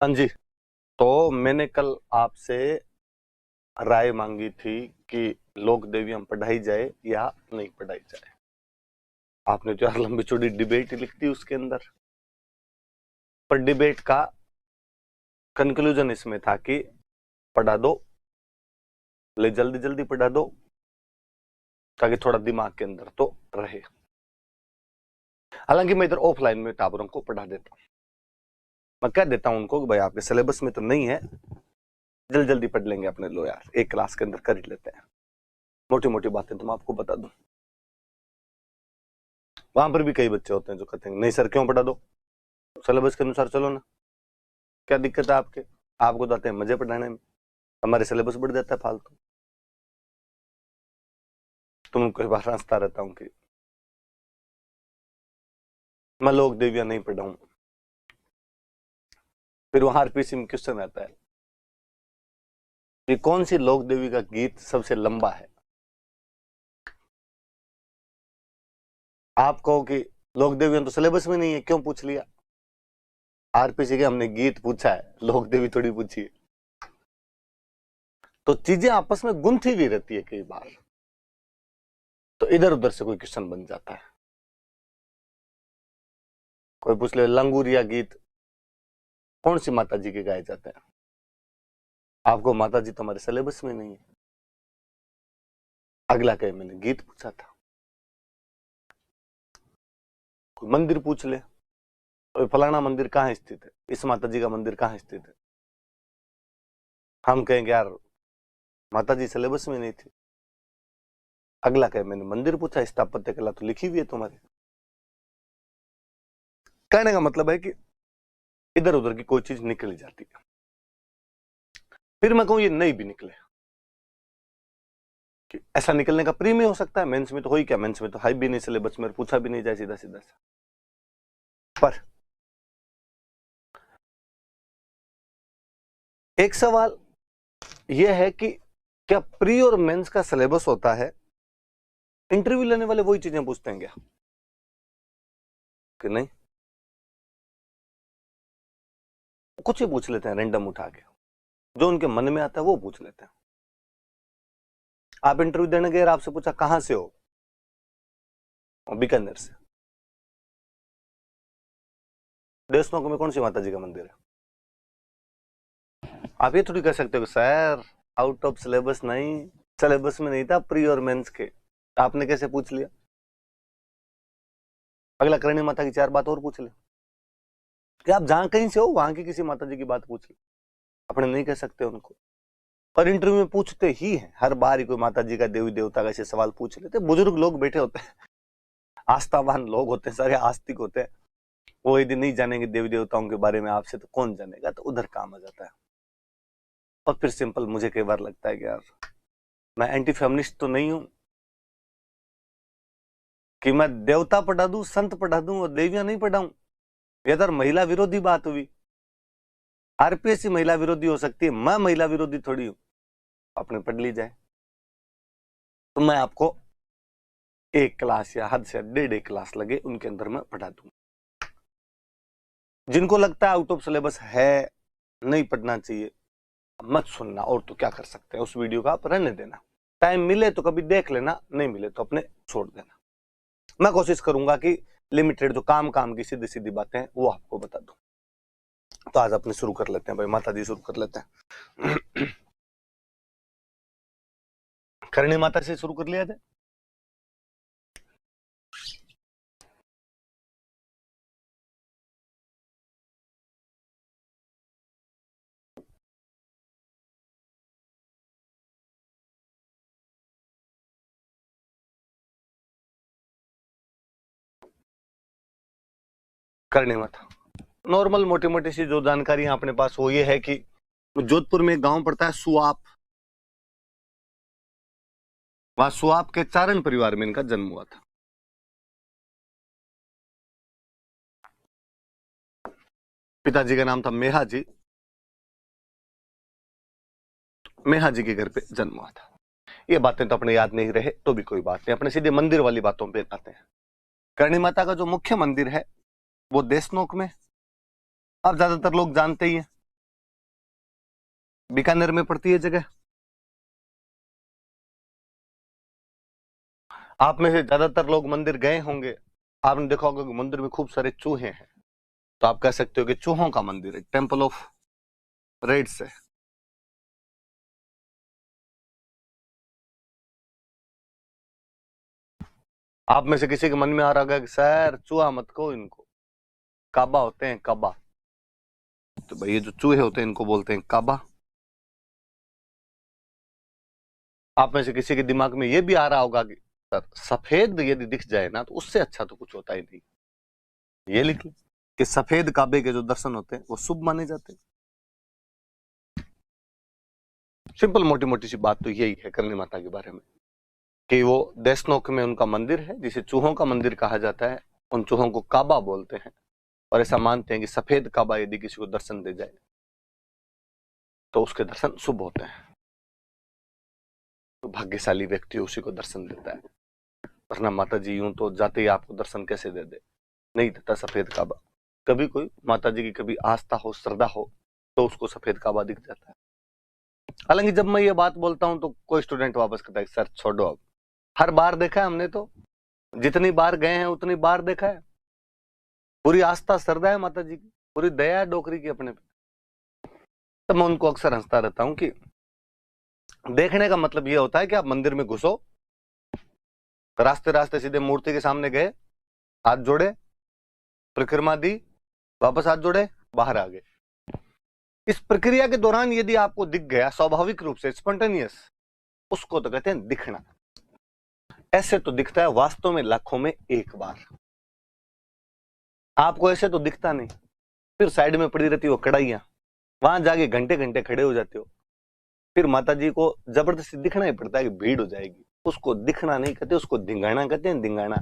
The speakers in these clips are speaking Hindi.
हाँ जी। तो मैंने कल आपसे राय मांगी थी कि लोक देवियां पढ़ाई जाए या नहीं पढ़ाई जाए। आपने जो यार लंबी चौड़ी डिबेट लिख दी उसके अंदर, पर डिबेट का कंक्लूजन इसमें था कि पढ़ा दो, ले जल्दी जल्दी पढ़ा दो ताकि थोड़ा दिमाग के अंदर तो रहे। हालांकि मैं इधर ऑफलाइन में टाबरों को पढ़ा देता हूं। मैं कह देता हूं उनको कि भाई आपके सिलेबस में तो नहीं है, जल्दी जल्दी पढ़ लेंगे अपने, लो यार एक क्लास के अंदर कर ही लेते हैं, मोटी मोटी बातें तो मैं आपको बता दूं। वहां पर भी कई बच्चे होते हैं जो कहते हैं नहीं सर क्यों पढ़ा दो, सिलेबस के अनुसार चलो ना, क्या दिक्कत है आपके, आपको तो आते हैं मजे पढ़ाने में, हमारे सिलेबस बढ़ जाता है फालतू। तुम कई बार हंसता रहता हूं कि मैं लोक देवियां नहीं पढ़ा हूं। फिर वहां आरपीसी में क्वेश्चन आता है कि कौन सी लोक देवी का गीत सबसे लंबा है। आप कहो कि लोक देवियां तो सिलेबस में नहीं है, क्यों पूछ लिया। आरपीसी के हमने गीत पूछा है, लोक देवी थोड़ी पूछी है। तो चीजें आपस में गुंथी भी रहती है कई बार, तो इधर उधर से कोई क्वेश्चन बन जाता है। कोई पूछ ले लंगूरिया गीत कौन सी माता जी के गाए जाते हैं, आपको माता जी तो हमारे सिलेबस में नहीं है। अगला कहे मैंने गीत पूछा था। कोई मंदिर पूछ ले, तो फलाना मंदिर कहाँ स्थित है, इस माता जी का मंदिर कहाँ स्थित है, हम कहेंगे यार माता जी सिलेबस में नहीं थी। अगला कहे मैंने मंदिर पूछा, स्थापत्य कला तो लिखी हुई है तुम्हारी। कहने का मतलब है कि इधर उधर की कोई चीज निकल जाती है। फिर मैं कहूं ये नहीं भी निकले, कि ऐसा निकलने का प्री में हो सकता है, मेंस में तो हो ही क्या, मेंस में तो हाई भी नहीं सिलेबस में पूछा भी नहीं जाए सीधा सीधा सा। पर एक सवाल यह है कि क्या प्री और मेंस का सिलेबस होता है, इंटरव्यू लेने वाले वही चीजें पूछते हैं क्या कि नहीं, कुछ ही पूछ लेते हैं रैंडम उठा के, जो उनके मन में आता है वो पूछ लेते हैं। आप इंटरव्यू देने गए, आपसे पूछा कहां से हो, बीकानेर से। देशनोक में कौन सी माता जी का मंदिर है। आप ये थोड़ी कह सकते हो सर आउट ऑफ सिलेबस नहीं, सिलेबस में नहीं था प्री और मेंस के, आपने कैसे पूछ लिया। अगला करणी माता की चार बात और पूछ ले, कि आप जहां कहीं से हो वहां की किसी माता जी की बात पूछ ले, अपने नहीं कह सकते उनको। पर इंटरव्यू में पूछते ही हैं, हर बार ही कोई माता जी का देवी देवता का ऐसे सवाल पूछ लेते। बुजुर्ग लोग बैठे होते हैं, आस्थावान लोग होते हैं, सारे आस्तिक होते हैं, वो यदि नहीं जानेंगे देवी देवताओं के बारे में आपसे तो कौन जानेगा, तो उधर काम आ जाता है। और फिर सिंपल मुझे कई बार लगता है कि यार मैं एंटी फेमिनिस्ट तो नहीं हूं कि मैं देवता पढ़ा दूं, संत पढ़ा दूं और देवियां नहीं पढ़ाऊं। ये तो महिला विरोधी बात हुई। आरपीएससी महिला विरोधी हो सकती है, मैं महिला विरोधी थोड़ी हूं। अपने पढ़ ली जाए तो मैं आपको एक क्लास या हद से डेढ़ एक क्लास लगे उनके अंदर मैं पढ़ा दूंगा। जिनको लगता है आउट ऑफ सिलेबस है, नहीं पढ़ना चाहिए, मत सुनना, और तो क्या कर सकते हैं, उस वीडियो का आप रहने देना। टाइम मिले तो कभी देख लेना, नहीं मिले तो अपने छोड़ देना। मैं कोशिश करूंगा कि लिमिटेड जो काम काम की सीधी सीधी बातें हैं वो आपको बता दूं। तो आज अपने शुरू कर लेते हैं भाई, माता जी शुरू कर लेते हैं। करणी माता से शुरू कर लिया जाए। करणी माता नॉर्मल मोटी मोटी सी जो जानकारी अपने पास वो ये है कि जोधपुर में एक गांव पड़ता है सुआप, वहां सुआप के चारण परिवार में इनका जन्म हुआ था। पिताजी का नाम था मेहा जी, मेहा जी के घर पे जन्म हुआ था। ये बातें तो अपने याद नहीं रहे तो भी कोई बात नहीं, अपने सीधे मंदिर वाली बातों पे आते हैं। करणी माता का जो मुख्य मंदिर है वो देशनोक में, अब ज्यादातर लोग जानते ही हैं, बीकानेर में पड़ती है जगह। आप में से ज्यादातर लोग मंदिर गए होंगे, आपने देखा होगा कि मंदिर में खूब सारे चूहे हैं, तो आप कह सकते हो कि चूहों का मंदिर है, टेम्पल ऑफ रेड्स है। आप में से किसी के मन में आ रहा होगा कि सर चूहा मत कहो, इनको काबा होते हैं, काबा। तो भाई ये जो चूहे होते हैं इनको बोलते हैं काबा। आप में से किसी के दिमाग में ये भी आ रहा होगा कि सर सफेद यदि दिख जाए ना तो उससे अच्छा तो कुछ होता ही नहीं। ये लिख लें कि सफेद काबे के जो दर्शन होते हैं वो शुभ माने जाते हैं। सिंपल मोटी मोटी सी बात तो यही है करणी माता के बारे में, कि वो देशनोक में उनका मंदिर है जिसे चूहों का मंदिर कहा जाता है। उन चूहों को काबा बोलते हैं और ऐसा मानते हैं कि सफेद काबा यदि किसी को दर्शन दे जाए तो उसके दर्शन शुभ होते हैं, तो भाग्यशाली व्यक्ति उसी को दर्शन देता है। वरना माता जी यूं तो जाते ही आपको दर्शन कैसे दे दे, नहीं देता सफेद काबा। कभी कोई माता जी की कभी आस्था हो, श्रद्धा हो, तो उसको सफेद काबा दिख जाता है। हालांकि जब मैं ये बात बोलता हूं तो कोई स्टूडेंट वापस कहता है सर छोड़ो, अब हर बार देखा है हमने, तो जितनी बार गए हैं उतनी बार देखा है। पूरी आस्था श्रद्धा है माता जी की, पूरी दया है डोकरी की अपने पे। तो मैं उनको अक्सर हंसता रहता हूं कि देखने का मतलब ये होता है कि आप मंदिर में घुसो, रास्ते रास्ते सीधे मूर्ति के सामने गए, हाथ जोड़े, परिक्रमा दी, वापस हाथ जोड़े, बाहर आ गए। इस प्रक्रिया के दौरान यदि आपको दिख गया स्वाभाविक रूप से, स्पॉन्टेनियस, उसको तो कहते हैं दिखना। ऐसे तो दिखता है वास्तव में लाखों में एक बार, आपको ऐसे तो दिखता नहीं। फिर साइड में पड़ी रहती वो कढ़ाइयां, वहां जाके घंटे घंटे खड़े हो जाते हो। फिर माता जी को जबरदस्ती दिखना ही पड़ता है कि भीड़ हो जाएगी। उसको दिखना नहीं कहते, उसको धिंगाना कहते हैं, धिंगाना।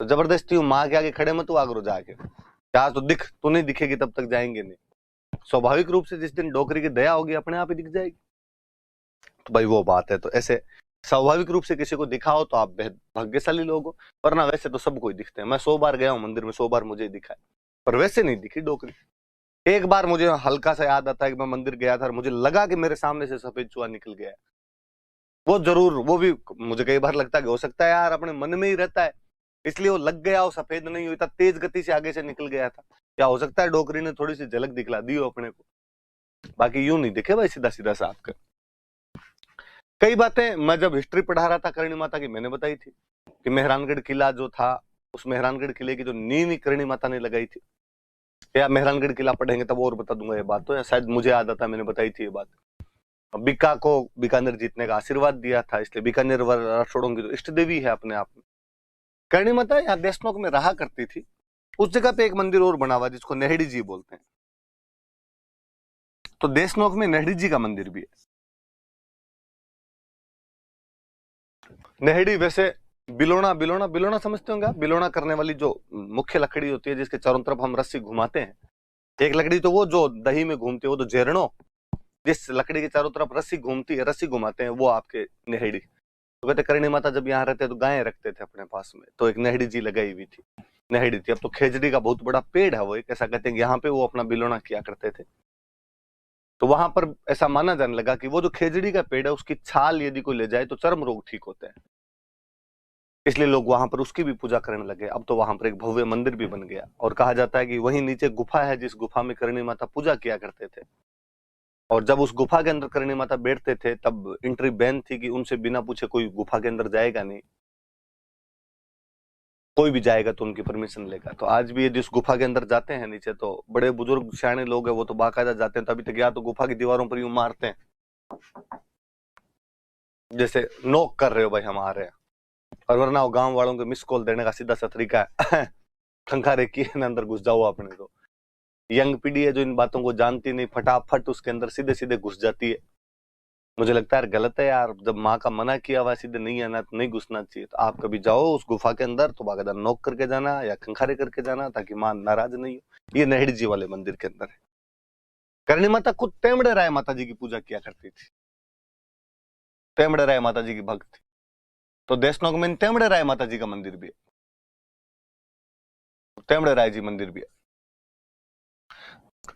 तो जबरदस्ती माँ के आगे खड़े मत, तू आगरो जाके आज तो दिख, तू नहीं दिखेगी तब तक जाएंगे नहीं। स्वाभाविक रूप से जिस दिन डोकरी की दया होगी अपने आप ही दिख जाएगी। तो भाई वो बात है। तो ऐसे स्वाभाविक रूप से किसी को दिखाओ तो आप बेहद भाग्यशाली लोग हो, वरना वैसे तो सबको ही दिखते हैं। मैं 100 बार गया हूँ मंदिर में, 100 बार मुझे दिखा है, पर वैसे नहीं दिखी डोकरी। एक बार मुझे हल्का सा याद आता है कि मैं मंदिर गया था और मुझे लगा कि मेरे सामने से सफेद चूहा निकल गया। वो जरूर, वो भी मुझे कई बार लगता है कि हो सकता है यार अपने मन में ही रहता है, इसलिए वो लग गया, वो सफेद नहीं हुई था, तेज गति से आगे से निकल गया था। या हो सकता है डोकरी ने थोड़ी सी झलक दिखला दी हो अपने को, बाकी यूं नहीं दिखे भाई सीधा सीधा साफ कर। कई बातें मैं जब हिस्ट्री पढ़ा रहा था करणी माता की, मैंने बताई थी कि मेहरानगढ़ किला जो था, उस मेहरानगढ़ किले की जो नींव करणी माता ने लगाई थी। या मेहरानगढ़ किला पढ़ेंगे तब और बता दूंगा ये बात, तो या शायद मुझे याद आता, मैंने बताई थी ये बात। बीका को बीकानेर जीतने का आशीर्वाद दिया था, इसलिए बीकानेर राठौड़ों की तो इष्ट देवी है अपने आप में। करणी माता यहाँ देशनोक में रहा करती थी। उस जगह पे एक मंदिर और बना हुआ जिसको नेहड़ी जी बोलते हैं, तो देशनोक में नेहड़ी जी का मंदिर भी है। नेहड़ी वैसे बिलोना, बिलोना बिलोना समझते होंगे आप, बिलोना करने वाली जो मुख्य लकड़ी होती है जिसके चारों तरफ हम रस्सी घुमाते हैं। एक लकड़ी तो वो जो दही में घूमती है, वो तो जेरणो, जिस लकड़ी के चारों तरफ रस्सी घूमती है, रस्सी घुमाते हैं, वो आपके नेहड़ी। तो कहते करणी माता जब यहाँ रहते तो गायें रखते थे अपने पास में, तो एक नेहड़ी जी लगाई हुई थी, नेहड़ी थी। अब तो खेजड़ी का बहुत बड़ा पेड़ है वो एक, ऐसा कहते हैं यहाँ पे वो अपना बिलोना किया करते थे। तो वहां पर ऐसा माना जाने लगा कि वो जो खेजड़ी का पेड़ है उसकी छाल यदि कोई ले जाए तो चर्म रोग ठीक होते हैं, इसलिए लोग वहां पर उसकी भी पूजा करने लगे। अब तो वहां पर एक भव्य मंदिर भी बन गया, और कहा जाता है कि वहीं नीचे गुफा है जिस गुफा में करणी माता पूजा किया करते थे। और जब उस गुफा के अंदर करणी माता बैठते थे तब एंट्री बैन थी कि उनसे बिना पूछे कोई गुफा के अंदर जाएगा नहीं, कोई भी जाएगा तो उनकी परमिशन लेगा। तो आज भी ये जिस गुफा के अंदर जाते हैं नीचे, तो बड़े बुजुर्ग सियाने लोग हैं वो तो बाकायदा जाते हैं, तभी तक या तो गुफा की दीवारों पर यूं मारते हैं जैसे नोक कर रहे हो भाई हम आ रहे हैं, और वरना वो गांव वालों को मिस कॉल देने का सीधा सा तरीका है खंखारे किए ना अंदर घुस जाओ अपने। तो यंग पीढ़ी है जो इन बातों को जानती नहीं, फटाफट उसके अंदर सीधे सीधे घुस जाती है। मुझे लगता है यार गलत है यार, जब माँ का मना किया हुआ सीधे नहीं आना, तो नहीं घुसना चाहिए। तो आप कभी जाओ उस गुफा के अंदर तो बाकायदा नॉक करके जाना या खंखारे करके जाना, ताकि माँ नाराज नहीं हो। ये नेहड़ी जी वाले मंदिर के अंदर है। करणी माता खुद टेमड़े राय माता जी की पूजा किया करती थी, टेमड़े राय माता जी की भक्त थी। तो देशनोक में टेमड़े राय माता जी का मंदिर भी है, टेमड़े राय जी मंदिर भी है।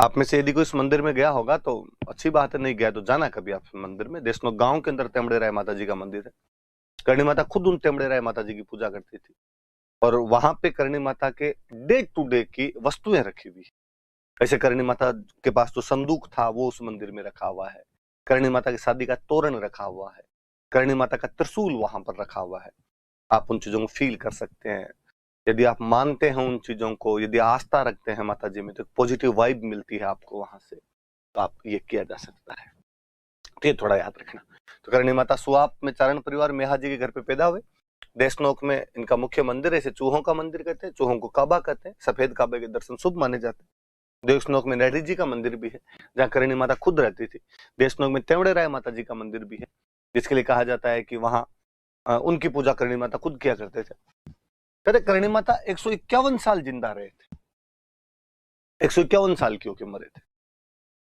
आप में से यदि कोई इस मंदिर में गया होगा तो अच्छी बात है, नहीं गया तो जाना कभी आप मंदिर में। देशनोक गांव के अंदर तेमड़े राय माता जी का मंदिर है। करणी माता खुद उन तेमड़े राय माता जी की पूजा करती थी, और वहां पे करणी माता के डे टू डे की वस्तुएं रखी हुई। ऐसे करणी माता के पास जो संदूक था वो उस मंदिर में रखा हुआ है। करणी माता की शादी का तोरण रखा हुआ है। करणी माता का त्रिशूल वहां पर रखा हुआ है। आप उन चीजों को फील कर सकते हैं। यदि आप मानते हैं उन चीजों को, यदि आस्था रखते हैं माता जी में, तो पॉजिटिव वाइब मिलती है आपको वहां से, तो आप ये किया जा सकता है। तो ये थोड़ा याद रखना। तो करणी माता सुआप में चारण परिवार मेहा जी के घर पे पैदा हुए। देशनोक में इनका मुख्य मंदिर है, इसे चूहों का मंदिर कहते हैं, चूहों को काबा कहते हैं। सफेद काबे के दर्शन शुभ माने जाते हैं। देशनोक में नेहरी जी का मंदिर भी है, जहाँ करणी माता खुद रहती थी। देशनोक में तेवड़े राय माता जी का मंदिर भी है, जिसके लिए कहा जाता है कि वहां उनकी पूजा करणी माता खुद किया करते थे। कहते करणी माता 151 साल जिंदा रहे थे। 151 साल की होकर मरे थे।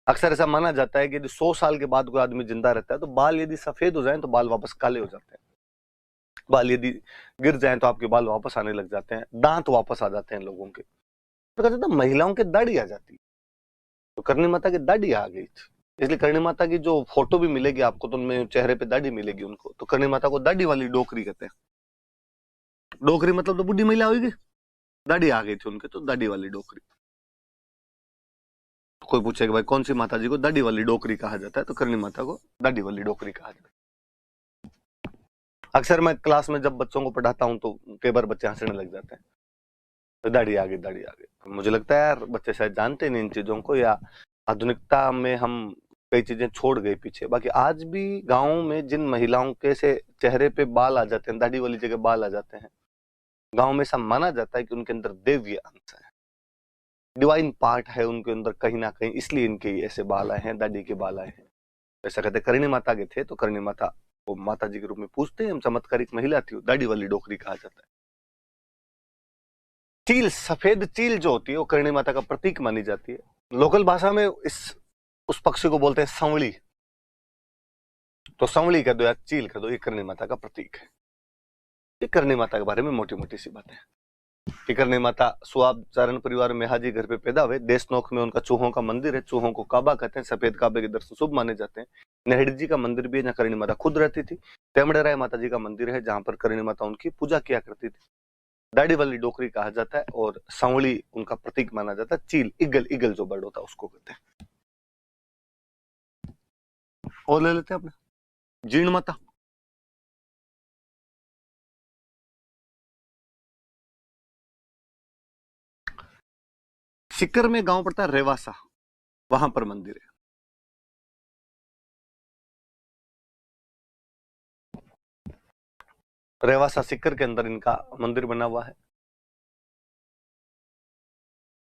अक्सर ऐसा माना जाता है कि यदि 100 साल के बाद कोई आदमी जिंदा रहता है तो बाल यदि सफेद हो जाए तो बाल वापस काले हो जाते हैं। बाल यदि गिर जाए तो आपके बाल वापस आने लग जाते हैं, दांत वापस आ जाते हैं लोगों के। तो कहते थे महिलाओं की दाढ़ी आ जाती है, तो करणी माता की दाढ़ी आ गई थी। इसलिए करणी माता की जो फोटो भी मिलेगी आपको, तो उनमें चेहरे पे दाढ़ी मिलेगी उनको। तो करणी माता को दाढ़ी वाली डोकरी कहते हैं। डोकरी मतलब तो बुढ़ी महिला होगी, दाढ़ी आ गई थी उनके, तो दाढ़ी वाली डोकरी। कोई पूछे कि भाई कौन सी माता जी को दाढ़ी वाली डोकरी कहा जाता है, तो करणी माता को दाढ़ी वाली डोकरी कहा जाता है। अक्सर मैं क्लास में जब बच्चों को पढ़ाता हूं तो कई बार बच्चे हंसने लग जाते हैं, तो दाढ़ी आ गई, दाढ़ी आ गई। तो मुझे लगता है यार बच्चे शायद जानते नहीं इन चीजों को, या आधुनिकता में हम कई चीजें छोड़ गए पीछे। बाकी आज भी गाँव में जिन महिलाओं के से चेहरे पे बाल आ जाते हैं, दाढ़ी वाली जगह बाल आ जाते हैं, गाँव में ऐसा माना जाता है कि उनके अंदर देवीय अंश है, डिवाइन पार्ट है उनके अंदर कहीं ना कहीं, इसलिए इनके ऐसे बाल आए हैं, दाढ़ी के बाल आए हैं। ऐसा कहते करणी माता के थे, तो करणी माता वो माता जी के रूप में पूछते हैं। चमत्कारिक महिला थी, दाढ़ी वाली डोकरी कहा जाता है। चील, सफेद चील जो होती है वो करणी माता का प्रतीक मानी जाती है। लोकल भाषा में उस पक्षी को बोलते हैं संवली। तो संवली कह दो या चील कह दो, ये करणी माता का प्रतीक है। ये करणी माता के बारे में मोटी मोटी सी बातें। कि करणी माता सुआब चारण परिवार में मेहा जी घर पे पैदा हुए। देशनोक में उनका चूहों का मंदिर है, चूहों को काबा कहते हैं। सफेद काबे के दर्शन शुभ माने जाते हैं। नेहड़ी जी का मंदिर भी है, जहाँ करणी माता खुद रहती थी। तेमड़े राय माता जी का मंदिर है, जहां पर करणी माता उनकी पूजा किया करती थी। दाढ़ी वाली डोकरी कहा जाता है, और सांवली उनका प्रतीक माना जाता है। चील, ईगल, ईगल जो बर्ड होता है उसको कहते हैं। और ले लेते हैं अपने जीर्ण माता। सिक्कर में गांव पड़ता है रेवासा, वहां पर मंदिर है। रेवासा सिक्कर के अंदर इनका मंदिर बना हुआ है।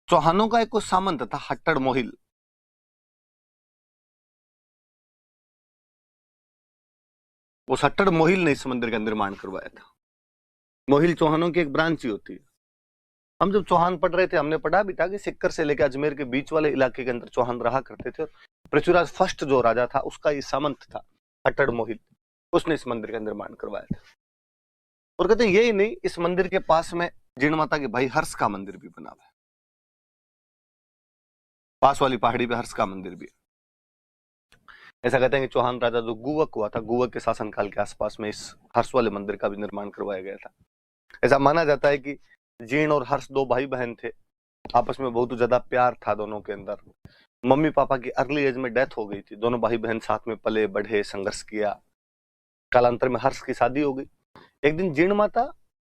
चौहानों का एक कोई सामंत था, हट्टड़ मोहिल। उस हट्टड़ मोहिल ने इस मंदिर का निर्माण करवाया था। मोहिल चौहानों की एक ब्रांच ही होती है। हम जब चौहान पढ़ रहे थे, हमने पढ़ा भी था कि सिक्कर से लेकर अजमेर के बीच वाले इलाके के अंदर चौहान रहा करते थे। पृथ्वीराज फर्स्ट जो राजा था उसका ये सामंत था, हट्टड़ मोहिल। उसने इस मंदिर का निर्माण करवाया था। और कहते हैं यही नहीं, इस मंदिर के पास में जीर्ण माता के भाई हर्ष का मंदिर भी बना हुआ है। पास वाली पहाड़ी पे हर्ष का मंदिर भी है। ऐसा कहते हैं कि चौहान राजा जो गुवक हुआ था, गुवक के शासनकाल के आसपास में इस हर्ष वाले मंदिर का भी निर्माण करवाया गया था। ऐसा माना जाता है कि जीर्ण और हर्ष दो भाई बहन थे, आपस में बहुत ज्यादा प्यार था दोनों के अंदर। मम्मी पापा की अर्ली एज में डेथ हो गई थी। दोनों भाई बहन साथ में पले बढ़े, संघर्ष किया। कालांतर में हर्ष की शादी हो गई। एक दिन जीर्ण माता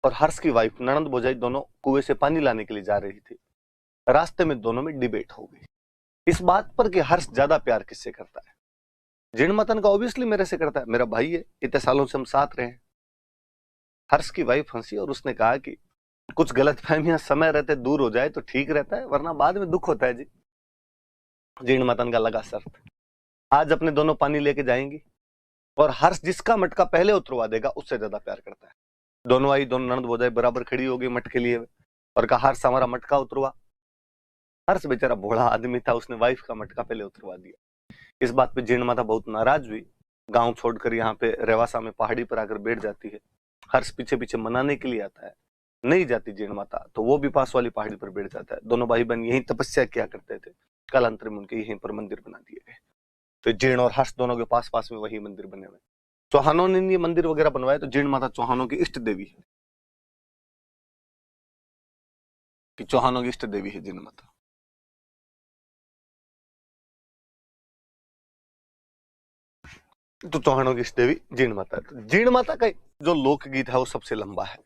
और हर्ष की वाइफ ननंद भौजाई दोनों कुएं से पानी लाने के लिए जा रही थी। रास्ते में दोनों में डिबेट हो गई इस बात पर कि हर्ष ज्यादा प्यार किससे करता है। जीर्ण माता का ऑब्वियसली मेरे से करता है, मेरा भाई है, इतने सालों से हम साथ रहे हैं। हर्ष की वाइफ हंसी और उसने कहा कि कुछ गलतफहमियां समय रहते दूर हो जाए तो ठीक रहता है, वरना बाद में दुख होता है जी। जीर्ण माता का लगा शर्त, आज अपने दोनों पानी लेके जाएंगी और हर्ष जिसका मटका पहले उतरवा देगा उससे ज्यादा प्यार करता है। दोनों आई, दोनों ननद भौजाई बराबर खड़ी हो गई मटके लिए और कहा हर्ष हमारा मटका उतरवा। हर्ष बेचारा भोला आदमी था, उसने वाइफ का मटका पहले उतरवा दिया। इस बात पे जीर्ण माता बहुत नाराज हुई, गांव छोड़कर यहाँ पे रेवासा में पहाड़ी पर आकर बैठ जाती है। हर्ष पीछे पीछे मनाने के लिए आता है, नहीं जाती जीर्ण माता, तो वो भी पास वाली पहाड़ी पर बैठ जाता है। दोनों भाई बहन यही तपस्या किया करते थे। कालांतर में उनके यहीं पर मंदिर बना दिए गए। तो जीर्ण और हर्ष दोनों के पास पास में वही मंदिर बने हुए। चौहानों ने ये मंदिर वगैरह बनवाए, तो जीर्ण माता चौहानों की इष्ट देवी है, कि चौहानों की इष्ट देवी है जीर्ण माता। तो चौहानों की इष्ट देवी जीर्ण माता है। तो जीर्ण माता का जो लोकगीत है वो सबसे लंबा है।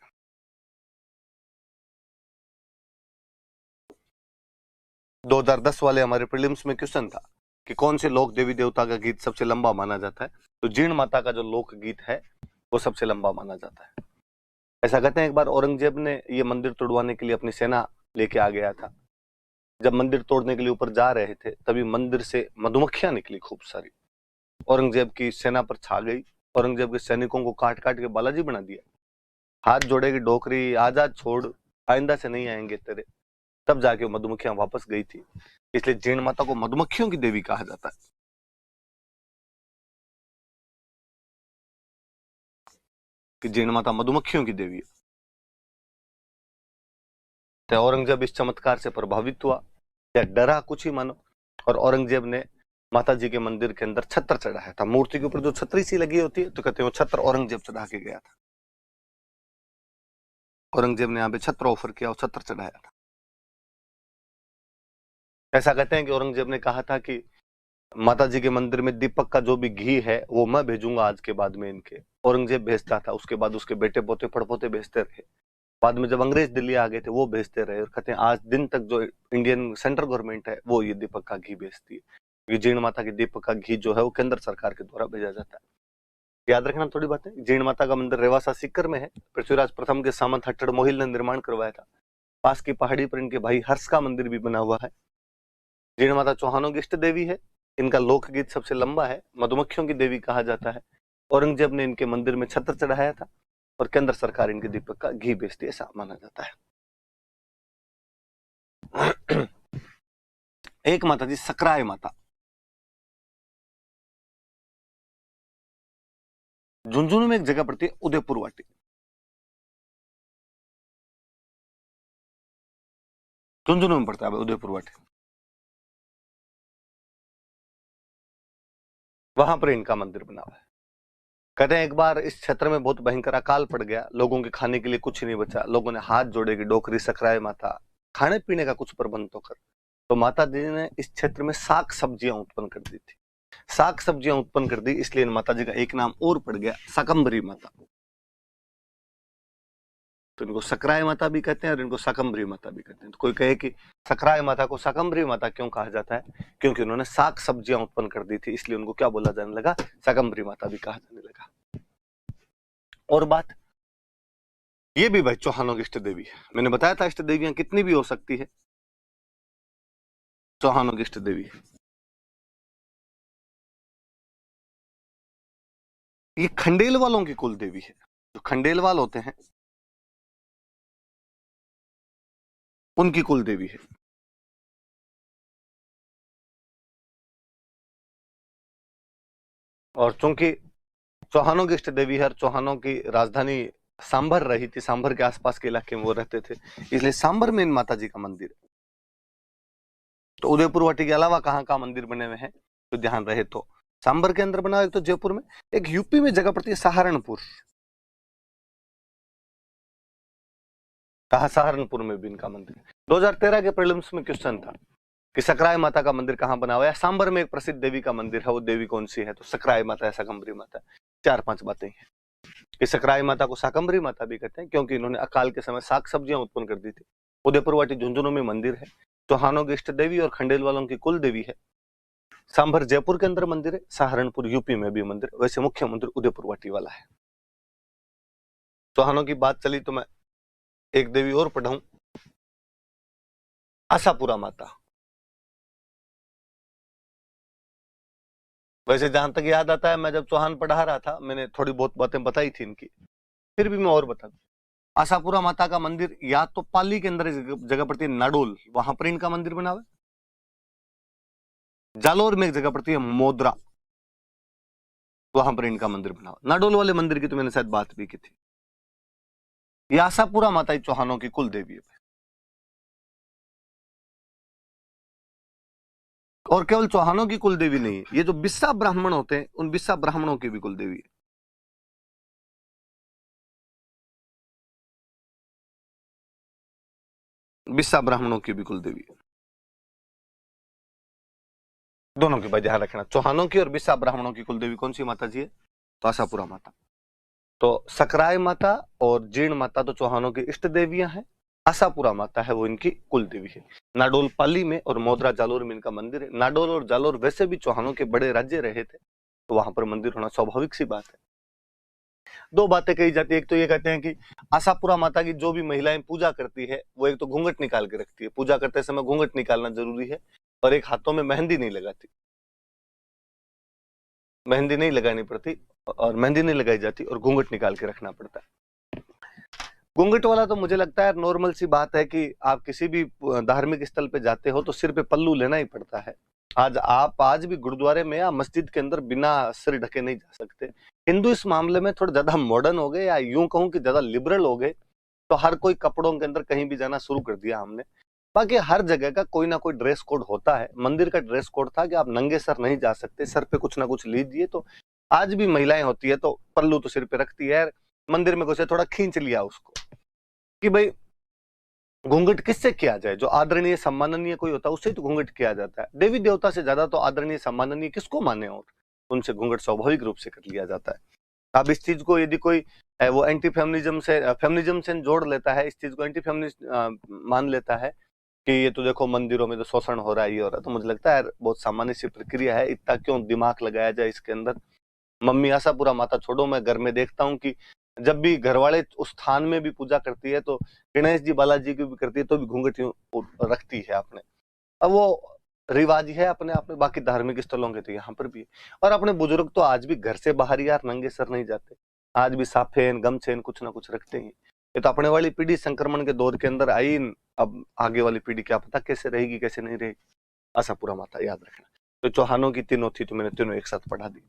2010 वाले हमारे प्रीलिम्स में क्वेश्चन था कि कौन से लोक देवी देवता का गीत सबसे लंबा माना जाता है, तो जीर्ण माता का जो लोक गीत है वो सबसे लंबा माना जाता है। ऐसा कहते हैं एक बार औरंगजेब ने ये मंदिर तोड़वाने के लिए अपनी सेना लेके आ गया था। जब मंदिर तोड़ने के लिए ऊपर जा रहे थे तभी मंदिर से मधुमक्खियां निकली खूब सारी, औरंगजेब की सेना पर छा गई। औरंगजेब के सैनिकों को काट काट के बालाजी बना दिया। हाथ जोड़ेगी डोकरी, आजाद छोड़, आइंदा से नहीं आएंगे तेरे। तब जाके मधुमक्खियां वापस गई थी। इसलिए जीर्ण माता को मधुमक्खियों की देवी कहा जाता है, कि जीर्ण माता मधुमक्खियों की देवी है। तो औरंगजेब इस चमत्कार से प्रभावित हुआ या डरा, कुछ ही मानो, और औरंगजेब ने माता जी के मंदिर के अंदर छत्र चढ़ाया था। मूर्ति के ऊपर जो छतरी सी लगी होती है, तो कहते हैं वो छत्र औरंगजेब चढ़ा के गया था। औरंगजेब ने यहाँ पे छत्र ऑफर किया और छत्र चढ़ाया था। ऐसा कहते हैं कि औरंगजेब ने कहा था कि माता जी के मंदिर में दीपक का जो भी घी है वो मैं भेजूंगा आज के बाद में इनके। औरंगजेब भेजता था, उसके बाद उसके बेटे पोते पड़पोते भेजते रहे। बाद में जब अंग्रेज दिल्ली आ गए थे वो भेजते रहे, और कहते हैं आज दिन तक जो इंडियन सेंट्रल गवर्नमेंट है वो ये दीपक का घी भेजती है। ये जीर्ण माता की दीपक का घी जो है वो केंद्र सरकार के द्वारा भेजा जाता है। याद रखना थोड़ी बातें। जीर्ण माता का मंदिर रेवासा सीकर में है। पृथ्वीराज प्रथम के सामंत हट्टड़ मोहिल ने निर्माण करवाया था। पास की पहाड़ी पर इनके भाई हर्ष का मंदिर भी बना हुआ है। जीर्ण माता चौहानों की इष्ट देवी है। इनका लोकगीत सबसे लंबा है, मधुमक्खियों की देवी कहा जाता है। औरंगजेब ने इनके मंदिर में छत्र चढ़ाया था और केंद्र सरकार इनके दीपक का घी बेचती है, ऐसा माना जाता है। एक माता जी सकराय माता, झुंझुनू में एक जगह पड़ती है उदयपुर वाटी। झुंझुनू में पड़ता है उदयपुर वाटी। वहां पर इनका मंदिर बना हुआ है। कहते हैं एक बार इस क्षेत्र में बहुत भयंकर अकाल पड़ गया, लोगों के खाने के लिए कुछ नहीं बचा। लोगों ने हाथ जोड़े कि डोकरी सकराय माता, खाने पीने का कुछ प्रबंध तो कर। तो माता जी ने इस क्षेत्र में साग सब्जियां उत्पन्न कर दी थी। साग सब्जियां उत्पन्न कर दी, इसलिए माता जी का एक नाम और पड़ गया, शाकंभरी माता। तो इनको सकराय माता भी कहते हैं और इनको शाकंभरी माता भी कहते हैं। तो कोई कहे कि सकराय माता को शाकंभरी माता क्यों कहा जाता है, क्योंकि उन्होंने साग सब्जियां उत्पन्न कर दी थी, इसलिए उनको क्या बोला जाने लगा, शाकंभरी माता भी कहा जाने लगा। और बात ये भी भाई चौहानों की इष्ट देवी है। मैंने बताया था इष्ट देवियां कितनी भी हो सकती है, चौहानों की इष्ट देवी है। ये खंडेल वालों की कुल देवी है। जो खंडेलवाल होते हैं उनकी कुल देवी है। और चूंकि चौहानों की इष्ट देवी है और चौहानों की राजधानी सांभर रही थी, सांभर के आसपास के इलाके में वो रहते थे, इसलिए सांभर में इन माता जी का मंदिर है। तो उदयपुर वाटी के अलावा कहाँ कहाँ मंदिर बने हुए हैं तो ध्यान रहे तो सांभर के अंदर बना, एक तो जयपुर में, एक यूपी में जगह पड़ती है सहारनपुर। कहा सहारनपुर में भी इनका मंदिर है। 2013 के प्रीलिम्स में क्वेश्चन था कि सकराय माता का मंदिर कहाँ बना हुआ है। सांभर में एक प्रसिद्ध देवी का मंदिर है, वो देवी कौन सी है, तो सकराय माता है, शाकंभरी माता है। 4-5 बातें हैं कि सकराय माता को शाकंभरी माता भी कहते हैं क्योंकि इन्होंने अकाल के समय साग सब्जियां उत्पन्न कर दी थी। उदयपुर वाटी झुंझुनू में मंदिर है। चौहानों की इष्ट देवी और खंडेल वालों की कुल देवी है। सांभर जयपुर के अंदर मंदिर है, सहारनपुर यूपी में भी मंदिर। वैसे मुख्य मंदिर उदयपुर वाटी वाला है। चौहानों की बात चली तो मैं एक देवी और पढ़ाऊं, आशापुरा माता। वैसे जहां तक याद आता है, मैं जब चौहान पढ़ा रहा था मैंने थोड़ी बहुत बातें बताई थी इनकी, फिर भी मैं और बता दूं। आशापुरा माता का मंदिर या तो पाली के अंदर जगह पड़ती है नाडोल, वहां पर इनका मंदिर बना हुआ है। जालोर में एक जगह पड़ती है मोदरा, वहां पर इनका मंदिर बना हुआ। नाडोल वाले मंदिर की तो मैंने शायद बात भी की थी। ये आशापुरा माता ही चौहानों की कुल देवी है। और केवल चौहानों की कुल देवी नहीं है, ये जो बिस्सा ब्राह्मण होते हैं उन बिस्सा ब्राह्मणों की भी कुल देवी है। बिस्सा ब्राह्मणों की भी कुल देवी है। दोनों की भाई ध्यान रखना, चौहानों की और बिस्सा ब्राह्मणों की कुल देवी कौन सी माता जी है? तो आशापुरा माता। तो सकराय माता और जीर्ण माता तो चौहानों की इष्ट देवियां हैं, आशापुरा माता है वो इनकी कुल देवी है। नाडोल पाली में और मोदरा जालोर में इनका मंदिर है। नाडोल और जालोर वैसे भी चौहानों के बड़े राज्य रहे थे, तो वहां पर मंदिर होना स्वाभाविक सी बात है। दो बातें कही जाती है, एक तो ये कहते हैं कि आशापुरा माता की जो भी महिलाएं पूजा करती है वो एक तो घूंघट निकाल के रखती है, पूजा करते समय घूंघट निकालना जरूरी है, और एक हाथों में मेहंदी नहीं लगाती, मेहंदी नहीं लगानी पड़ती और मेहंदी नहीं लगाई जाती और घूंघट निकाल के रखना पड़ता है। घूंघट वाला तो मुझे लगता है नॉर्मल सी बात है कि आप किसी भी धार्मिक स्थल पे जाते हो तो सिर पे पल्लू लेना ही पड़ता है। आज भी गुरुद्वारे में या मस्जिद के अंदर बिना सिर ढके नहीं जा सकते। हिंदू इस मामले में थोड़ा ज्यादा मॉडर्न हो गए, या यूं कहूं कि ज्यादा लिबरल हो गए, तो हर कोई कपड़ों के अंदर कहीं भी जाना शुरू कर दिया हमने। बाकी हर जगह का कोई ना कोई ड्रेस कोड होता है। मंदिर का ड्रेस कोड था कि आप नंगे सर नहीं जा सकते, सर पे कुछ ना कुछ लीजिए। तो आज भी महिलाएं होती है तो पल्लू तो सिर पे रखती है। मंदिर में घुसे थोड़ा खींच लिया उसको कि भाई घूंघट किससे किया जाए, जो आदरणीय सम्माननीय कोई होता है उससे तो घूंघट किया जाता है। देवी देवता से ज्यादा तो आदरणीय सम्माननीय किसको माने, और उनसे घूंघट स्वाभाविक रूप से कर लिया जाता है। अब इस चीज को यदि कोई वो एंटी फेमिनिज्म से जोड़ लेता है, इस चीज को एंटी फेमिनिस्ट मान लेता है कि ये तो देखो मंदिरों में तो शोषण हो रहा है, ये हो रहा है, तो मुझे लगता है बहुत सामान्य सी प्रक्रिया है, इतना क्यों दिमाग लगाया जाए इसके अंदर। मम्मी आशापुरा माता छोड़ो, मैं घर में देखता हूँ कि जब भी घर वाले उस स्थान में भी पूजा करती है तो गणेश जी बालाजी की भी करती है तो भी घूंघट रखती है अपने। अब वो रिवाज है अपने आप में, बाकी धार्मिक स्थलों के तो यहाँ पर भी है। और अपने बुजुर्ग तो आज भी घर से बाहर यार नंगे सर नहीं जाते, आज भी साफेन गमछेन कुछ ना कुछ रखते हैं। ये तो अपने वाली पीढ़ी संक्रमण के दौर के अंदर आई, अब आगे वाली पीढ़ी क्या पता कैसे रहेगी कैसे नहीं रहेगी। आशापुरा माता याद रखना। तो चौहानों की तीनों थी तो मैंने तीनों एक साथ पढ़ा दी।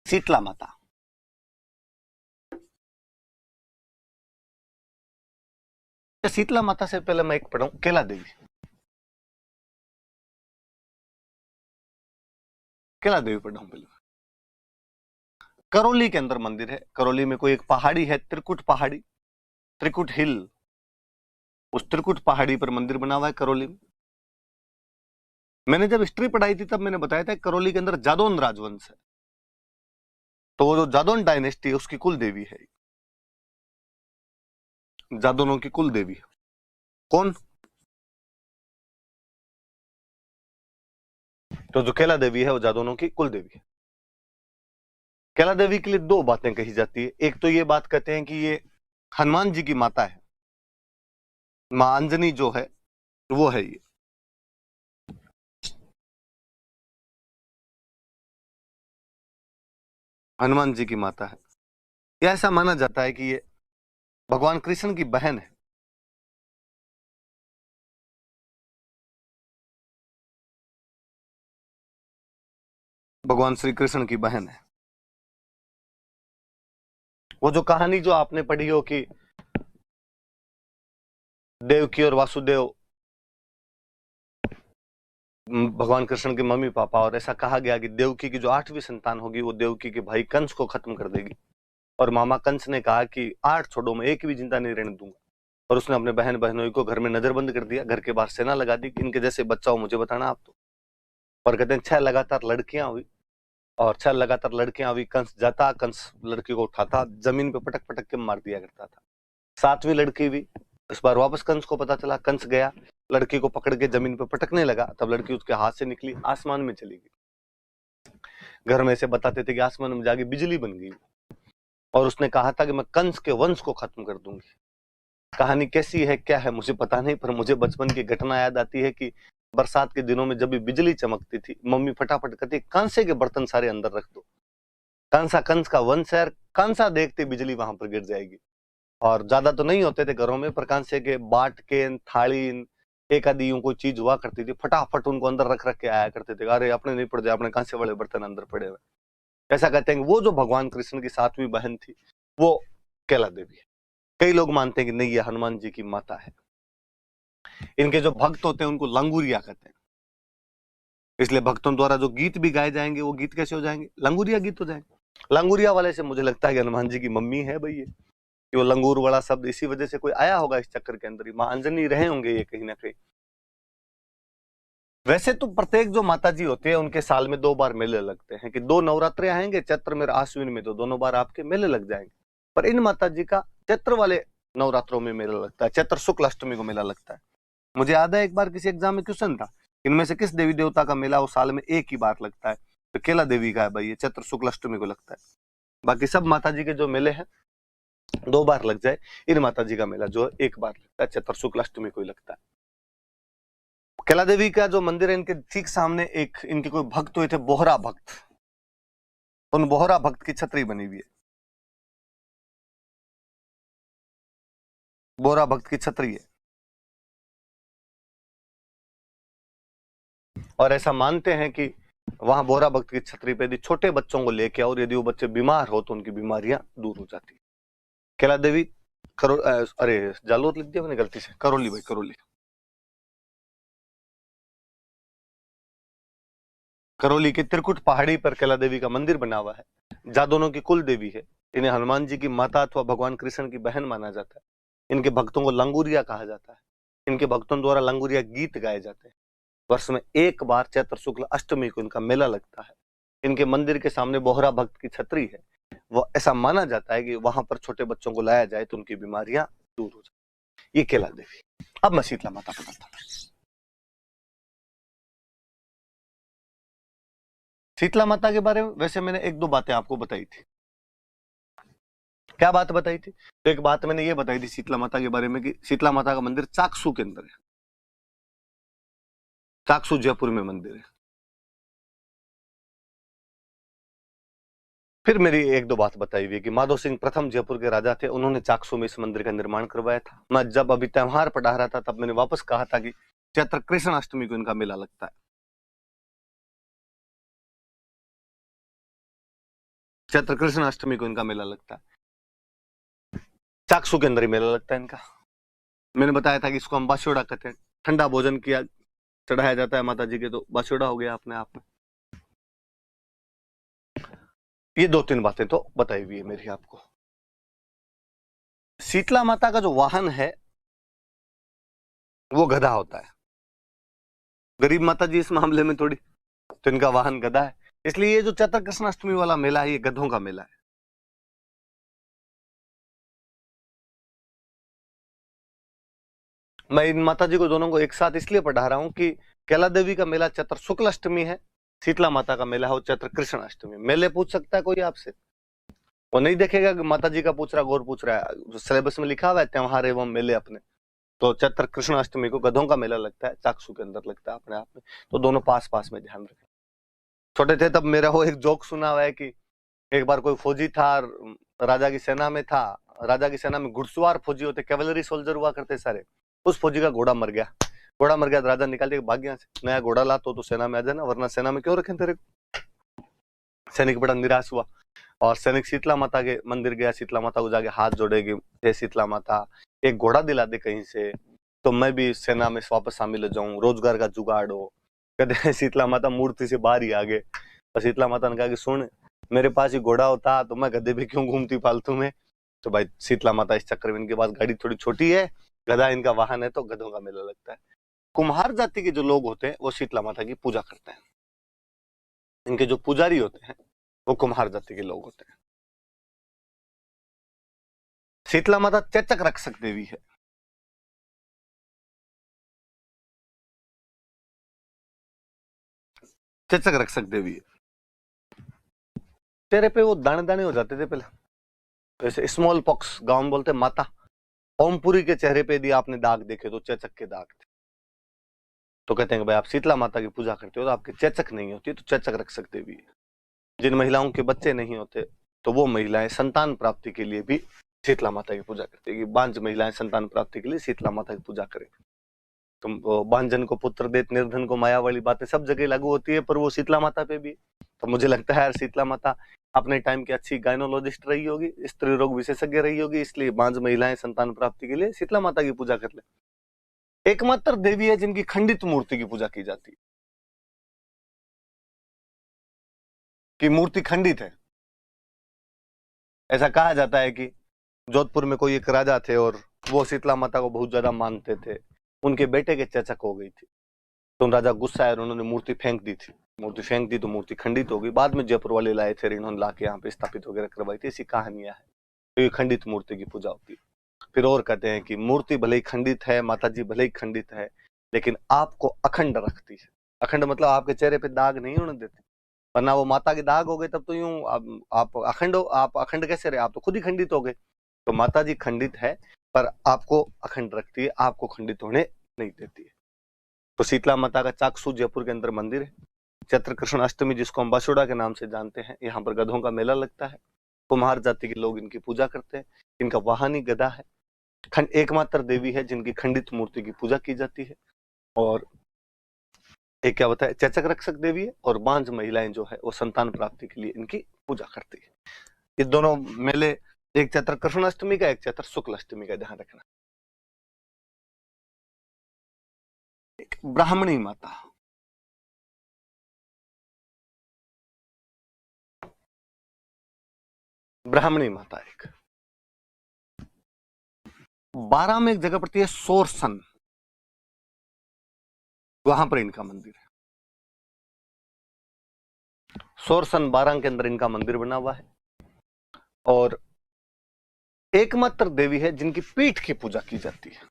शीतला माता, शीतला माता से पहले मैं एक पढ़ाऊं केला देवी। केला देवी पढ़ाऊं पहले। करौली के अंदर मंदिर है। करौली में कोई एक पहाड़ी है, त्रिकुट पहाड़ी, त्रिकुट हिल, उस त्रिकुट पहाड़ी पर मंदिर बना हुआ है करौली में। मैंने जब हिस्ट्री पढ़ाई थी तब मैंने बताया था करौली के अंदर जादौन राजवंश है, तो वो जो जादौन डायनेस्टी है उसकी कुल देवी है, जादौनों की कुल देवी है। कौन? तो जो केला देवी है वो जादौनों की कुल देवी है। केला देवी के लिए दो बातें कही जाती है। एक तो ये बात कहते हैं कि ये हनुमान जी की माता है, मां अंजनी जो है वो है ये। हनुमान जी की माता है। यह ऐसा माना जाता है कि ये भगवान कृष्ण की बहन है। भगवान श्री कृष्ण की बहन है। वो जो कहानी जो आपने पढ़ी हो कि देवकी और वासुदेव भगवान कृष्ण के मम्मी पापा, और ऐसा कहा गया कि देवकी की जो 8वीं संतान होगी वो देवकी के भाई कंस को खत्म कर देगी, और मामा कंस ने कहा कि 8 छोड़ो मैं एक भी जिंदा नहीं रहने दूंगा, और उसने अपने बहन बहनोई को घर में नजरबंद कर दिया, घर के बाहर सेना लगा दी कि इनके जैसे बच्चा हो मुझे बताना आप तो। और कहते हैं 6 लगातार लड़कियां हुई, और 6 लगातार लड़कियां हुई, कंस जाता, कंस लड़की को उठाता जमीन पे पटक पटक के मार दिया करता था। 7वीं लड़की हुई, इस बार वापस कंस को पता चला, कंस गया लड़की को पकड़ के जमीन पे पटकने लगा, तब लड़की उसके हाथ से निकली आसमान में चली गई। घर में से बताते थे कि आसमान में जाके बिजली बन गई, और उसने कहा था कि मैं कंस के वंश को खत्म कर दूंगी। कहानी कैसी है क्या है मुझे पता नहीं, पर मुझे बचपन की घटना याद आती है कि बरसात के दिनों में जब भी बिजली चमकती थी मम्मी फटाफट कहती कांसे के बर्तन सारे अंदर रख दो, कांसा कंस का वंश है, कांसा देखते बिजली वहां पर गिर जाएगी। और ज्यादा तो नहीं होते थे घरों में, पर कांसे के बाट के थाली एक आदि यूं कोई चीज हुआ करती थी, फटाफट उनको अंदर रख रख के आया करते थे, अरे अपने नहीं पड़ जाए, अपने कांसे वाले बर्तन अंदर पड़े हुए। ऐसा कहते हैं कि वो जो भगवान कृष्ण की 7वीं बहन थी वो कैला देवी है। कई लोग मानते हैं कि नहीं ये हनुमान जी की माता है। इनके जो भक्त होते हैं उनको लंगूरिया कहते हैं। इसलिए भक्तों द्वारा जो गीत भी गाए जाएंगे वो गीत कैसे हो जाएंगे? लंगूरिया गीत हो जाएंगे। लंगूरिया वाले से मुझे लगता है कि हनुमान जी की मम्मी है भाई ये, कि वो लंगूर वाला शब्द इसी वजह से कोई आया होगा इस चक्कर के अंदर ही, मां अंजनी रहे होंगे ये कहीं ना कहीं। वैसे तो प्रत्येक जो माता जी होते हैं उनके साल में 2 बार मेले लगते हैं, कि 2 नवरात्रे आएंगे चैत्र में आश्विन में, तो दोनों बार आपके मेले लग जाएंगे। पर इन माता जी का चैत्र वाले नवरात्रों में मेला लगता है, चैत्र शुक्ल अष्टमी को मेला लगता है। मुझे याद है एक बार किसी एग्जाम में क्वेश्चन था, इनमें से किस देवी देवता का मेला उस साल में एक ही बार लगता है? तो केला देवी का है भाई, ये चैत्र शुक्ल अष्टमी को लगता है। बाकी सब माता जी के जो मेले हैं 2 बार लग जाए, इन माता जी का मेला जो है 1 बार लगता है, चैत्र शुक्ल अष्टमी को ही लगता है। कैला देवी का जो मंदिर है इनके ठीक सामने एक इनके कोई भक्त हुए थे, बोहरा भक्त, उन बोहरा भक्त की छतरी बनी हुई है, बोहरा भक्त की छतरी है। और ऐसा मानते हैं कि वहां बोहरा भक्त की छतरी पे यदि छोटे बच्चों को लेके आओ और यदि वो बच्चे बीमार हो तो उनकी बीमारियां दूर हो जाती है। कैला देवी अरे जालोर लिख दिया मैंने गलती से, करौली भाई, करौली। करौली की त्रिकुट पहाड़ी पर कैला देवी का मंदिर बना हुआ है, जहां दोनों की कुल देवी है। इन्हें हनुमान जी की माता अथवा भगवान कृष्ण की बहन माना जाता है। इनके भक्तों को लंगूरिया कहा जाता है। इनके भक्तों द्वारा लंगूरिया गीत गाए जाते हैं। वर्ष में 1 बार चैत्र शुक्ल अष्टमी को इनका मेला लगता है। इनके मंदिर के सामने बोहरा भक्त की छतरी है। वो ऐसा माना जाता है कि वहां पर छोटे बच्चों को लाया जाए तो उनकी बीमारियां दूर हो जाए। ये कैला देवी। अब मैं शीतला माता को बताता हूं। शीतला माता के बारे में वैसे मैंने 1-2 बातें आपको बताई थी। क्या बात बताई थी? तो एक बात मैंने ये बताई थी शीतला माता के बारे में कि शीतला माता का मंदिर चाकसू के अंदर है। चाकसू जयपुर में मंदिर है। फिर मेरी 1-2 बात बताई हुई कि माधो सिंह प्रथम जयपुर के राजा थे, उन्होंने चाकसू में इस मंदिर का निर्माण करवाया था। मैं जब अभी त्योहार पढ़ा रहा था तब मैंने वापस कहा था कि चैत्र कृष्ण अष्टमी को इनका मेला लगता है। चैत्र कृष्ण अष्टमी को इनका मेला लगता है, चाकसू के अंदर ही मेला लगता है इनका। मैंने बताया था कि इसको हम बास्योड़ा कहते हैं। ठंडा भोजन किया चढ़ाया जाता है माता जी के, तो बास्योड़ा हो गया अपने आप में। ये 2-3 बातें तो बताई हुई है मेरी आपको। शीतला माता का जो वाहन है वो गधा होता है। गरीब माता जी इस मामले में थोड़ी, तो इनका वाहन गधा है। इसलिए ये जो चैत्र कृष्ण अष्टमी वाला मेला है ये गधों का मेला है। मैं इन माता जी को दोनों को एक साथ इसलिए पढ़ा रहा हूं कि कैला देवी का मेला चैत्र शुक्ल अष्टमी है, शीतला माता का मेला हो चैत्र कृष्ण अष्टमी। मेले पूछ सकता है कोई आपसे, वो नहीं देखेगा कि माता जी का पूछ रहा, गौर पूछ रहा है। सिलेबस में लिखा हुआ है त्योहार एवं मेले अपने, तो चैत्र कृष्ण अष्टमी को गधों का मेला लगता है, चाकसू के अंदर लगता है अपने आप में। तो दोनों पास पास में, ध्यान रखें। छोटे थे तब मेरा वो एक जोक सुना हुआ है कि एक बार कोई फौजी था, राजा की सेना में था। राजा की सेना में घुड़सवार फौजी होते, कैवलरी सोल्जर हुआ करते सारे। उस फौजी का घोड़ा मर गया। घोड़ा मर गया तो राजा निकाल के भाग गया, नया घोड़ा ला तो सेना में आ जाना, वरना सेना में क्यों रखें तेरे को। सैनिक बड़ा निराश हुआ और सैनिक शीतला माता के मंदिर गया। शीतला माता को जाके हाथ जोड़ेगी, हे शीतला माता एक घोड़ा दिला दे कहीं से, तो मैं भी सेना में वापस शामिल हो जाऊं, रोजगार का जुगाड़ हो। कहते शीतला माता मूर्ति से बाहर ही आ गए। और शीतला माता ने कहा कि सुन, मेरे पास ही घोड़ा होता तो मैं गधे पे क्यों घूमती फालतू में। तो भाई शीतला माता इस चक्कर में, इनके पास गाड़ी थोड़ी छोटी है, गधा इनका वाहन है, तो गधों का मेला लगता है। कुम्हार जाति के जो लोग होते हैं वो शीतला माता की पूजा करते हैं। इनके जो पुजारी होते हैं वो कुम्हार जाति के लोग होते हैं। शीतला माता चेचक रक्षक देवी है। चेचक रक्षक देवी है। चेहरे पे वो दाने दाने हो जाते थे पहले, जैसे स्मॉल पॉक्स गांव में बोलते माता। ओमपुरी के चेहरे पे यदि आपने दाग देखे तो चेचक के दाग थे। तो कहते हैं कि भाई आप शीतला माता की पूजा करते हो तो आपकी चेचक नहीं होती, तो चेचक रक्षक देवी है। जिन महिलाओं के बच्चे नहीं होते तो वो महिलाएं संतान प्राप्ति के लिए भी शीतला माता की पूजा करती है, कि बांझ महिलाएं संतान प्राप्ति के लिए शीतला माता की पूजा करें। तो बांझन को पुत्र देत, निर्धन को माया वाली बातें सब जगह लागू होती है, पर वो शीतला माता पे भी। तो मुझे लगता है यार शीतला माता अपने टाइम की अच्छी गायनोलॉजिस्ट रही होगी, स्त्री रोग विशेषज्ञ रही होगी, इसलिए बांझ महिलाएं संतान प्राप्ति के लिए शीतला माता की पूजा कर ले। एकमात्र देवी है जिनकी खंडित मूर्ति की पूजा की जाती है। कि मूर्ति खंडित है। ऐसा कहा जाता है कि जोधपुर में कोई एक राजा थे और वो शीतला माता को बहुत ज्यादा मानते थे। उनके बेटे के चेचक हो गई थी, तो राजा गुस्सा आया और उन्होंने मूर्ति फेंक दी थी। मूर्ति फेंक दी तो मूर्ति खंडित हो गई। बाद में जयपुर वाले लाए थे, इन्होंने लाके यहाँ पे स्थापित वगैरह करवाई थी। ऐसी कहानियां है। तो ये खंडित मूर्ति की पूजा होती है। फिर और कहते हैं कि मूर्ति भले ही खंडित है, माता जी भले ही खंडित है, लेकिन आपको अखंड रखती है। अखंड मतलब आपके चेहरे पे दाग नहीं होने देती, वरना वो माता के दाग हो गए तब तो यूं आप अखंड हो। आप अखंड कैसे रहे? आप तो खुद ही खंडित हो गए। तो माता जी खंडित है पर आपको अखंड रखती है, आपको खंडित होने नहीं देती है। तो शीतला माता का चाकसू जयपुर के अंदर मंदिर है। चैत्र कृष्ण अष्टमी, जिसको हम बासुड़ा के नाम से जानते हैं, यहाँ पर गधों का मेला लगता है। कुम्हार जाति के लोग इनकी पूजा करते हैं। इनका वाहन ही गधा है। एकमात्र देवी है जिनकी खंडित मूर्ति की पूजा की जाती है। और एक क्या बताया, चेचक रक्षक देवी है, और बांझ महिलाएं जो है वो संतान प्राप्ति के लिए इनकी पूजा करती है। ये दोनों मेले, एक चैत्र कृष्ण अष्टमी का, एक चैत्र शुक्ल अष्टमी का, ध्यान रखना। एक ब्राह्मणी माता, ब्राह्मणी माता एक 12 में एक जगह पड़ती है सोरसन, वहां पर इनका मंदिर है। सोरसन 12 के अंदर इनका मंदिर बना हुआ है। और एकमात्र देवी है जिनकी पीठ की पूजा की जाती है।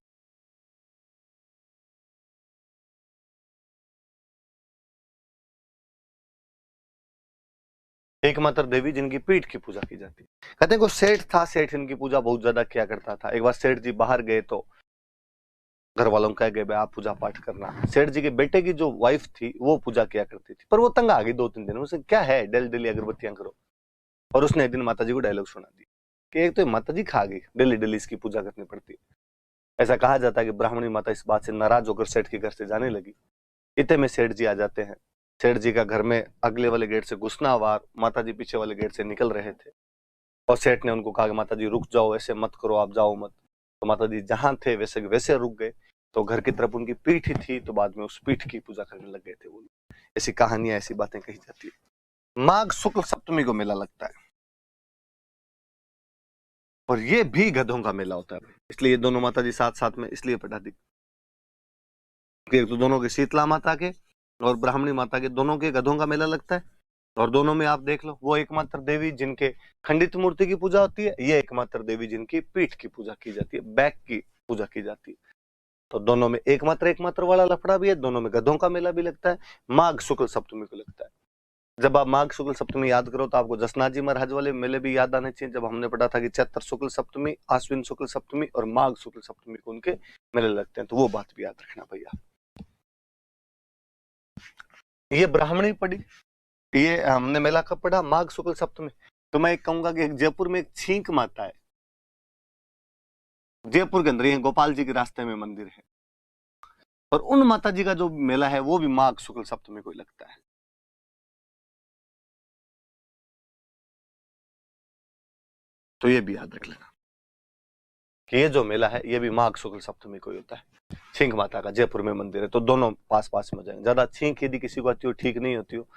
एकमात्र देवी जिनकी पीठ की पूजा की जाती है। कहते हैं को सेठ था, सेठ इनकी पूजा बहुत ज्यादा किया करता था। एक बार सेठ जी बाहर गए तो घर वालों कह गए आप पूजा पाठ करना। सेठ जी के बेटे की जो वाइफ थी वो पूजा किया करती थी, पर वो तंग आ गई 2-3 दिन। उसे क्या है, डेली डेली अगरबत्तियां करो। और उसने एक दिन माता जी को डायलॉग सुना दी कि एक तो माता जी खा गई, डेली डेली इसकी पूजा करनी पड़ती है। ऐसा कहा जाता है कि ब्राह्मणी माता इस बात से नाराज होकर सेठ के घर से जाने लगी। इतने में सेठ जी आ जाते हैं। सेठ जी का घर में अगले वाले गेट से घुसना वार, माता जी पीछे वाले गेट से निकल रहे थे। और सेठ ने उनको कहा कि माता जी रुक जाओ, ऐसे मत करो, आप जाओ मत। तो माता जी जहां थे वैसे वैसे रुक गए। तो घर की तरफ उनकी पीठ ही थी, तो बाद में उस पीठ की पूजा करने लग गए थे वो। ऐसी कहानियां, ऐसी बातें कही जाती है। माघ शुक्ल सप्तमी को मेला लगता है, और ये भी गधों का मेला होता है। इसलिए दोनों माता जी साथ साथ में इसलिए पढ़ा दी, तो दोनों के, शीतला माता के और ब्राह्मणी माता के, दोनों के गधों का मेला लगता है। और दोनों में आप देख लो, वो एकमात्र देवी जिनके खंडित मूर्ति की पूजा होती है, ये एकमात्र देवी जिनकी पीठ की पूजा की जाती है, बैक की पूजा की जाती है। तो दोनों में एकमात्र वाला लफड़ा भी है। दोनों में गधों का मेला भी लगता है। माघ शुक्ल सप्तमी को लगता है। जब आप माघ शुक्ल सप्तमी याद करो तो आपको जसनाथ जी महाराज वाले मेले भी याद आने चाहिए। जब हमने पढ़ा था कि चैत्र शुक्ल सप्तमी, आश्विन शुक्ल सप्तमी और माघ शुक्ल सप्तमी को उनके मेले लगते हैं, तो वो बात भी याद रखना भैया। ये ब्राह्मणी पढ़ी, ये हमने मेला कब पढ़ा? माघ शुक्ल सप्तमी। तो मैं कहूंगा कि जयपुर में एक छींक माता है, जयपुर के अंदर, ये गोपाल जी के रास्ते में मंदिर है। और उन माता जी का जो मेला है वो भी माघ शुक्ल सप्तमी को ही लगता है। तो ये भी याद रख लेना कि ये जो मेला है ये भी माघ शुक्ल सप्तमी को ही होता है। छींक माता का जयपुर में मंदिर है। तो दोनों पास पास में जाएंगे। ज्यादा छींक यदि किसी को आती हो, ठीक नहीं होती हो,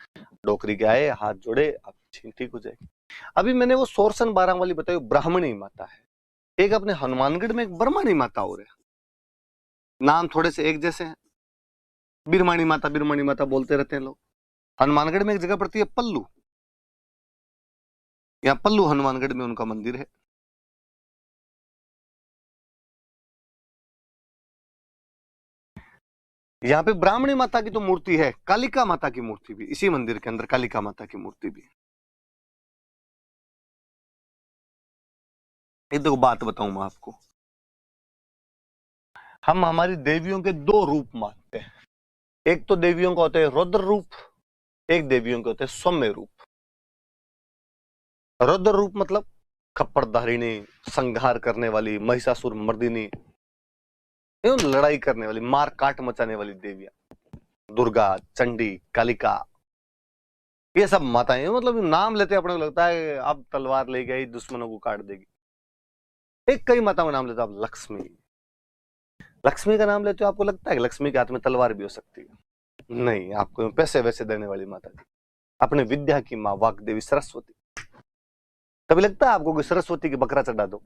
डोकरी के आए, हाथ जोड़े, अब छींक ठीक हो जाएगी। अभी मैंने वो सोरसन 12 वाली बताई, ब्राह्मणी माता है। एक अपने हनुमानगढ़ में एक ब्रह्मणी माता और है, नाम थोड़े से एक जैसे हैं। बिरमाणी माता बोलते रहते हैं लोग। हनुमानगढ़ में एक जगह पड़ती है पल्लू, यहाँ पल्लू हनुमानगढ़ में उनका मंदिर है। यहाँ पे ब्राह्मणी माता की तो मूर्ति है, कालिका माता की मूर्ति भी इसी मंदिर के अंदर, कालिका माता की मूर्ति भी। ये देखो बात बताऊं मैं आपको, हम हमारी देवियों के 2 रूप मानते हैं। एक तो देवियों का होता है रुद्र रूप, एक देवियों के होते हैं सौम्य रूप। रुद्र रूप मतलब खप्पड़धारिणी, संहार करने वाली, महिषासुर मर्दिनी, लड़ाई करने वाली, मार काट मचाने वाली देवियां, दुर्गा, चंडी, कालिका, ये सब माताएं। मतलब नाम लेते अपने को लगता है अब तलवार ले गई दुश्मनों को काट देगी। एक कई माताओं का नाम लेते हो आप, लक्ष्मी। लक्ष्मी का नाम लेते हो, आपको लगता है कि लक्ष्मी के हाथ में तलवार भी हो सकती है? नहीं, आपको पैसे वैसे देने वाली माता जी। अपने विद्या की माँ वाक देवी सरस्वती। कभी लगता है आपको कि सरस्वती की बकरा चढ़ा दो?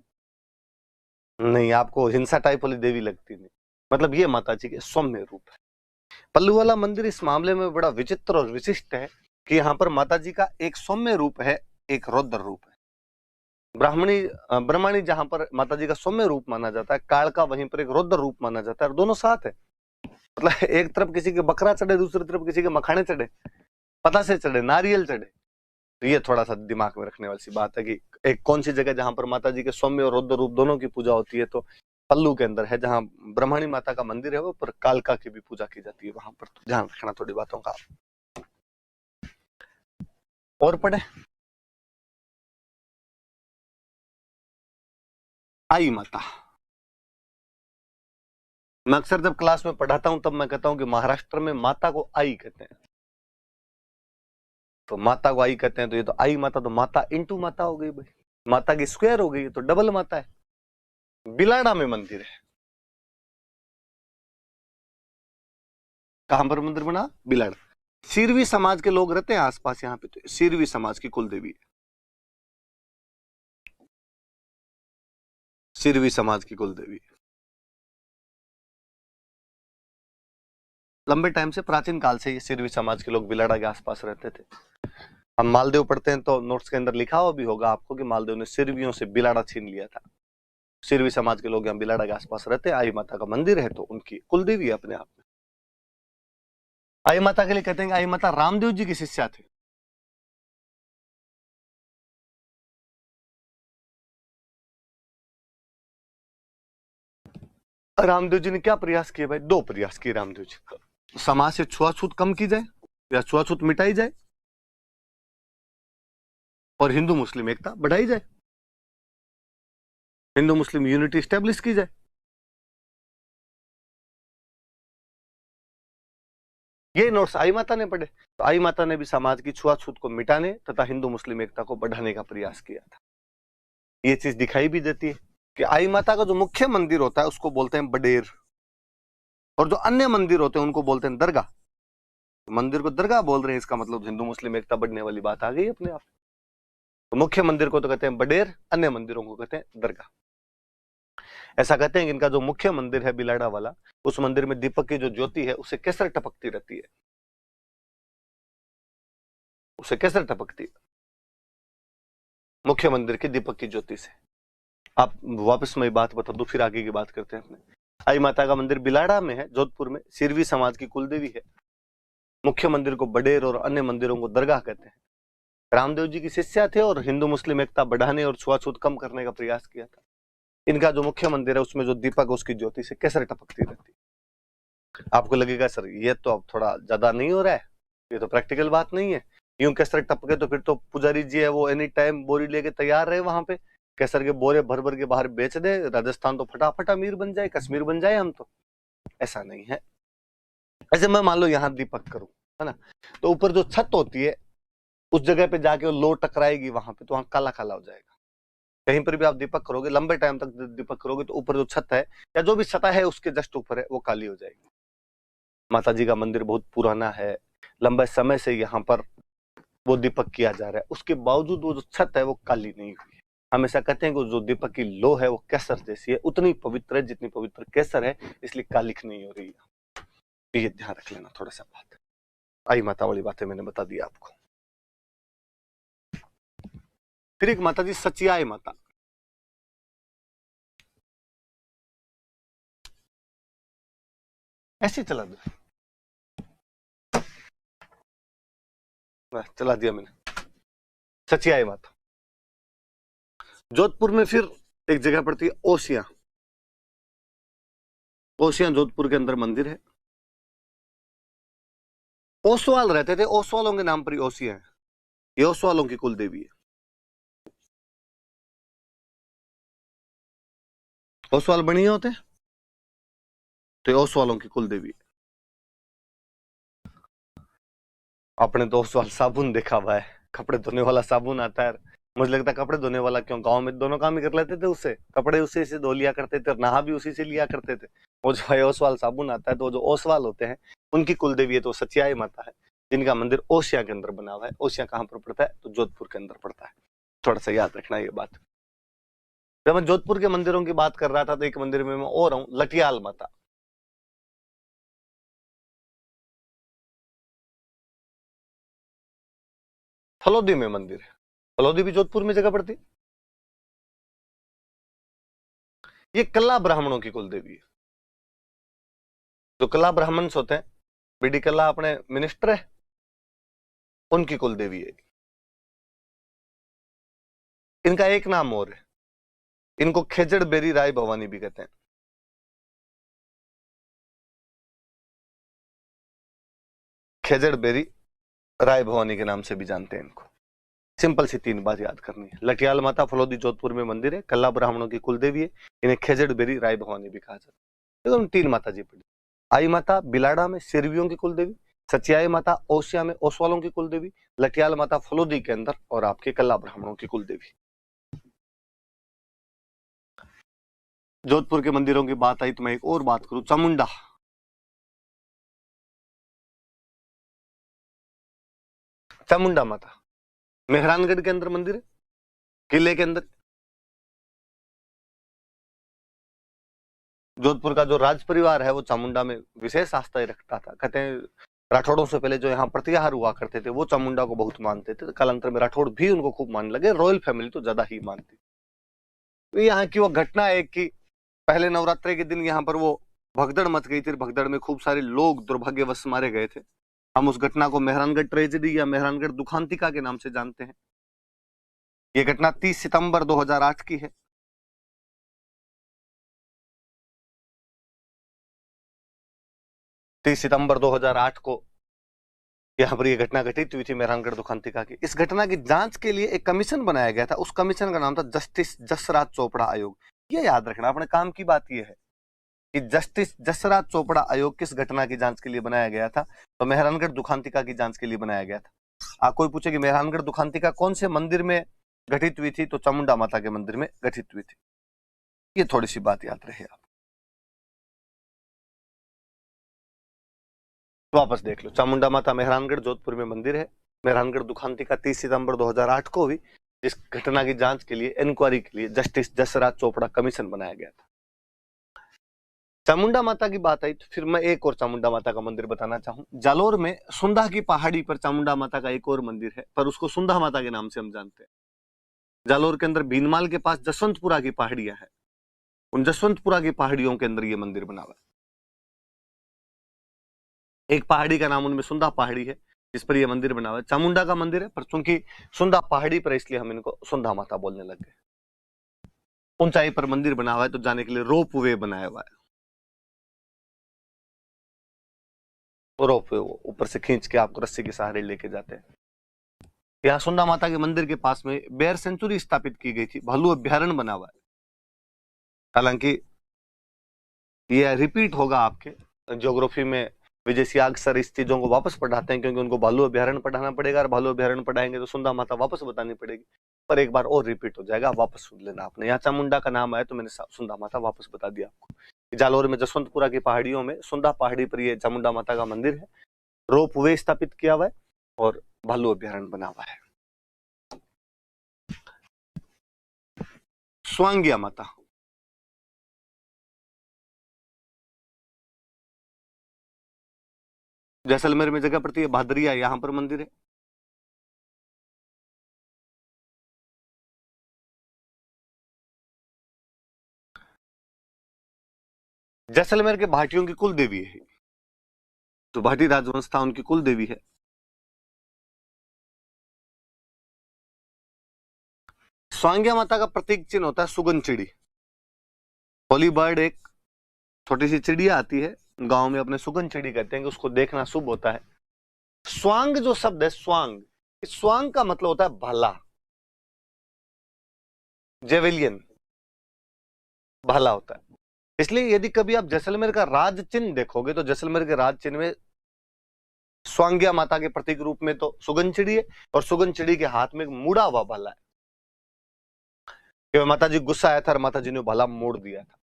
नहीं, आपको हिंसा टाइप वाली देवी लगती नहीं। मतलब ये माता जी के सौम्य रूप है। पल्लू वाला मंदिर इस मामले में बड़ा विचित्र और विशिष्ट है कि यहाँ पर माता जी का एक सौम्य रूप है, एक रौद्र रूप है। ब्रह्मणी जहां पर माता जी का सौम्य रूप माना जाता है, काल का वहीं पर एक रौद्र रूप माना जाता है, और दोनों साथ है। मतलब एक तरफ किसी के बकरा चढ़े, दूसरी तरफ किसी के मखाने चढ़े, पतासे चढ़े, नारियल चढ़े। तो ये थोड़ा सा दिमाग में रखने वाली सी बात है कि एक कौन सी जगह जहां पर माता जी के सौम्य और रौद्र रूप दोनों की पूजा होती है, तो पल्लू के अंदर है, जहां ब्रह्मणी माता का मंदिर है वो, पर कालका की भी पूजा की जाती है वहां पर। तो ध्यान रखना थोड़ी बातों का। और पढ़े आई माता। मैं अक्सर जब क्लास में पढ़ाता हूं तब मैं कहता हूं कि महाराष्ट्र में माता को आई कहते हैं। तो माता को आई कहते हैं, तो ये तो आई माता, तो माता इंटू माता हो गई भाई, माता की स्क्वायर हो गई, तो डबल माता है। बिलाड़ा में मंदिर है। कहां पर मंदिर बना? बिलाड़ा। सिरवी समाज के लोग रहते हैं आसपास यहाँ पे, तो सिरवी समाज की कुल देवी है, सिरवी समाज की कुल देवी। लंबे टाइम से, प्राचीन काल से ये सिरवी समाज के लोग बिलाड़ा के आसपास रहते थे। हम मालदेव पढ़ते हैं तो नोट्स के अंदर लिखा हुआ भी होगा आपको कि मालदेव ने सिरवियों से बिलाड़ा छीन लिया था। सिरवी समाज के लोग यहाँ बिलाड़ा के आसपास रहते हैं। आई माता का मंदिर है, तो उनकी कुलदेवी है अपने आप में। आई माता के लिए कहते हैं कि आई माता रामदेव जी की शिष्या थे। रामदेव जी ने क्या प्रयास किए भाई? दो प्रयास किए रामदेव जी। समाज से छुआछूत कम की जाए या छुआछूत मिटाई जाए, और हिंदू मुस्लिम एकता बढ़ाई जाए, हिंदू मुस्लिम यूनिटी स्टेब्लिश की जाए। ये नोट्स आई माता ने पढ़े। तो आई माता ने भी समाज की छुआछूत को मिटाने तथा हिंदू मुस्लिम एकता को बढ़ाने का प्रयास किया था। ये चीज दिखाई भी देती है कि आई माता का जो मुख्य मंदिर होता है उसको बोलते हैं बडेर, और जो अन्य मंदिर होते हैं उनको बोलते हैं दरगाह। मंदिर को दरगाह बोल रहे हैं, इसका मतलब हिंदू मुस्लिम एकता बढ़ने वाली बात आ गई अपने आप। तो मुख्य मंदिर को तो कहते हैं बडेर, अन्य मंदिरों को कहते हैं दरगाह। ऐसा कहते हैं कि इनका जो मुख्य मंदिर है बिलाड़ा वाला, उस मंदिर में दीपक की जो ज्योति है उसे केसर टपकती रहती है, उसे केसर टपकती है मुख्य मंदिर की दीपक की ज्योति से। आप वापस मैं बात बता दूं, फिर आगे की बात करते हैं अपने। आई माता का मंदिर बिलाड़ा में है, जोधपुर में, सिरवी समाज की कुलदेवी है। मुख्य मंदिर को बडेर और अन्य मंदिरों को दरगाह कहते हैं। रामदेव जी की शिष्या थे और हिंदू मुस्लिम एकता बढ़ाने और छुआछूत कम करने का प्रयास किया था। इनका जो मुख्य मंदिर है उसमें जो दीपक है उसकी ज्योति से केसर टपकती रहती है। आपको लगेगा सर ये तो अब थोड़ा ज्यादा नहीं हो रहा है, ये तो प्रैक्टिकल बात नहीं है, यूं केसर टपके तो फिर तो पुजारी जी है वो एनी टाइम बोरी लेके तैयार रहे वहां पे, केसर के बोरे भर भर के बाहर बेच दे, राजस्थान तो फटाफट अमीर बन जाए, कश्मीर बन जाए हम तो। ऐसा नहीं है। ऐसे मैं मान लो यहाँ दीपक करूं, है ना, तो ऊपर जो छत होती है उस जगह पे जाके वो लो टकराएगी वहां पे, तो वहां काला काला हो जाएगा। कहीं पर भी आप दीपक करोगे, लंबे टाइम तक दीपक करोगे, तो ऊपर जो छत है या जो भी सतह है उसके जस्ट ऊपर है वो काली हो जाएगी। माता जी का मंदिर बहुत पुराना है, लंबे समय से यहाँ पर वो दीपक किया जा रहा है, उसके बावजूद वो जो छत है वो काली नहीं हुई है। हमेशा कहते हैं कि जो दीपक की लो है वो केसर जैसी है, उतनी पवित्र है जितनी पवित्र केसर है, इसलिए कालिख नहीं हो रही है। ये ध्यान रख लेना थोड़ा सा बात। आई माता वाली बातें मैंने बता दी आपको। फिर एक माता जी सचियाई माता। ऐसे चला दो, चला दिया मैंने। सचियाई माता जोधपुर में फिर एक जगह पड़ती है ओसिया। ओसिया जोधपुर के अंदर मंदिर है। ओसवाल रहते थे, ओसवालों के नाम पर ही ओसिया है। ये ओसवालों की कुल देवी है। ओसवाल बढ़िया होते हैं तो ये ओसवालों की कुल देवी है। आपने तो ओसवाल साबुन देखा हुआ है, कपड़े धोने वाला साबुन आता है। मुझे लगता है कपड़े धोने वाला क्यों, गांव में दोनों काम ही कर लेते थे उससे, कपड़े उसी से धो लिया करते थे और नहा भी उसी से लिया करते थे। वो जो है ओसवाल साबुन आता है, तो जो ओसवाल होते हैं उनकी कुलदेवी है तो सचियाई माता है। जिनका मंदिर ओसिया के अंदर बना हुआ है। ओसिया कहां पर पड़ता है? तो जोधपुर के अंदर पड़ता है। थोड़ा सा याद रखना ये बात। जब मैं जोधपुर के मंदिरों की बात कर रहा था तो एक मंदिर में मैं और हूं, लटियाल माता। फलोदी में मंदिर है। फलोदी भी जोधपुर में जगह पड़ती है। ये कल्ला ब्राह्मणों की कुल देवी है। जो कल्ला ब्राह्मण्स होते हैं, बीडी कल्ला अपने मिनिस्टर है, उनकी कुल देवी है। इनका एक नाम और है, इनको खेजड़ बेरी राय भवानी भी कहते हैं। खेजड़ बेरी राय भवानी के नाम से भी जानते हैं इनको। सिंपल सी 3 बात याद करनी है। लटियाल माता फलोदी जोधपुर में मंदिर है, कल्ला ब्राह्मणों की कुल देवी है, इन्हें खेजड़ बेरी राय भवानी भी कहा जाता है। तो 3 माता जी पड़ी। आई माता बिलाड़ा में सिरवियों की कुल देवी, सचियाई माता ओसिया में ओसवालों की कुल देवी, लटियाल माता फलोदी के अंदर और आपके कल्ला ब्राह्मणों की कुल देवी। जोधपुर के मंदिरों की बात आई तो मैं एक और बात करूं, चामुंडा। चामुंडा माता मेहरानगढ़ के अंदर मंदिर है, किले के अंदर। जोधपुर का जो राज परिवार है वो चामुंडा में विशेष आस्था रखता था। कहते हैं राठौड़ों से पहले जो यहाँ प्रतिहार हुआ करते थे वो चामुंडा को बहुत मानते थे। कालांतर में राठौड़ भी उनको खूब मानने लगे, रॉयल फैमिली तो ज्यादा ही मानती। तो यहाँ की वो घटना है कि पहले नवरात्रि के दिन यहाँ पर वो भगदड़ मच गई थी। भगदड़ में खूब सारे लोग दुर्भाग्यवश मारे गए थे। हम उस घटना को मेहरानगढ़ ट्रेजेडी या मेहरानगढ़ दुखांतिका के नाम से जानते हैं। ये घटना 30 सितंबर 2008 की है। सितंबर 2008 को यहाँ पर यह घटना घटित हुई थी मेहरानगढ़ दुखांतिका की। इस घटना की जांच के लिए एक कमीशन बनाया गया था। उस कमीशन का नाम था जस्टिस जसराज चोपड़ा आयोग। ये याद रखना, अपने काम की बात यह है कि जस्टिस जसराज चोपड़ा आयोग किस घटना की जांच के लिए बनाया गया था? तो मेहरानगढ़ दुखांतिका की जांच के लिए बनाया गया था। कोई पूछे कि मेहरानगढ़ दुखांतिका कौन से मंदिर में घटित हुई थी? तो चामुंडा माता के मंदिर में घटित हुई थी। ये थोड़ी सी बात याद रहे आप। वापस देख लो, चामुंडा माता मेहरानगढ़ जोधपुर में मंदिर है। मेहरानगढ़ दुखांतिका 30 सितंबर 2008 को हुई। इस घटना की जांच के लिए, इंक्वायरी के लिए जस्टिस जसराज चोपड़ा कमीशन बनाया गया था। चामुंडा माता की बात आई तो फिर मैं एक और चामुंडा माता का मंदिर बताना चाहूं। जालोर में सुंधा की पहाड़ी पर चामुंडा माता का एक और मंदिर है, पर उसको सुंधा माता के नाम से हम जानते हैं। जालोर के अंदर भीनमाल के पास जसवंतपुरा की पहाड़ियां हैं। उन जसवंतपुरा की पहाड़ियों के अंदर यह मंदिर बना हुआ है। एक पहाड़ी का नाम उनमें सुंधा पहाड़ी है, जिस पर यह मंदिर बना हुआ है। चामुंडा का मंदिर है, पर चूंकि सुंधा पहाड़ी पर इसलिए हम इनको सुंधा माता बोलने लग गए। ऊंचाई पर मंदिर बना हुआ है तो जाने के लिए रोप वे बनाया हुआ है। रोप वे ऊपर से खींच के आपको रस्सी के सहारे लेके जाते हैं। यहाँ सुंधा माता के मंदिर के पास में बेयर सेंचुरी स्थापित की गई थी, भालू अभ्यारण्य बना हुआ है। हालांकि यह रिपीट होगा आपके ज्योग्राफी में। विजय सियाग सर इस चीजों को वापस पढ़ाते हैं, क्योंकि उनको भालू अभ्यारण्य पढ़ाना पड़ेगा, और भालू अभ्यारण्य पढ़ाएंगे तो सुंधा माता वापस बतानी पड़ेगी। पर एक बार और रिपीट हो जाएगा, वापस सुन लेना आपने। यहाँ चामुंडा का नाम आया तो मैंने सुंधा माता वापस बता दिया आपको। जालोर में जसवंतपुरा की पहाड़ियों में सुंधा पहाड़ी पर यह चामुंडा माता का मंदिर है। रोप वे स्थापित किया हुआ है और भालू अभ्यारण्य बना हुआ है। स्वांगिया माता, जैसलमेर में जगह पड़ती है। भादरिया, यहां पर मंदिर है। जैसलमेर के भाटियों की कुल देवी है, तो भाटी राजवंश था, उनकी कुल देवी है। स्वांगिया माता का प्रतीक चिन्ह होता है सुगन चिड़ी। होली बर्ड, एक छोटी सी चिड़िया आती है गांव में, अपने सुगन चिड़ी कहते हैं कि उसको देखना शुभ होता है। स्वांग जो शब्द है, स्वांग, इस स्वांग का मतलब होता है भला, जेवेलियन, भला होता है। इसलिए यदि कभी आप जैसलमेर का राज चिन्ह देखोगे तो जैसलमेर के राज चिन्ह में स्वांगिया माता के प्रतीक रूप में तो सुगन चिड़ी है, और सुगन चिड़ी के हाथ में एक मुड़ा हुआ भला है। कि माता जी गुस्सा आया था और माता जी ने भला मोड़ दिया था।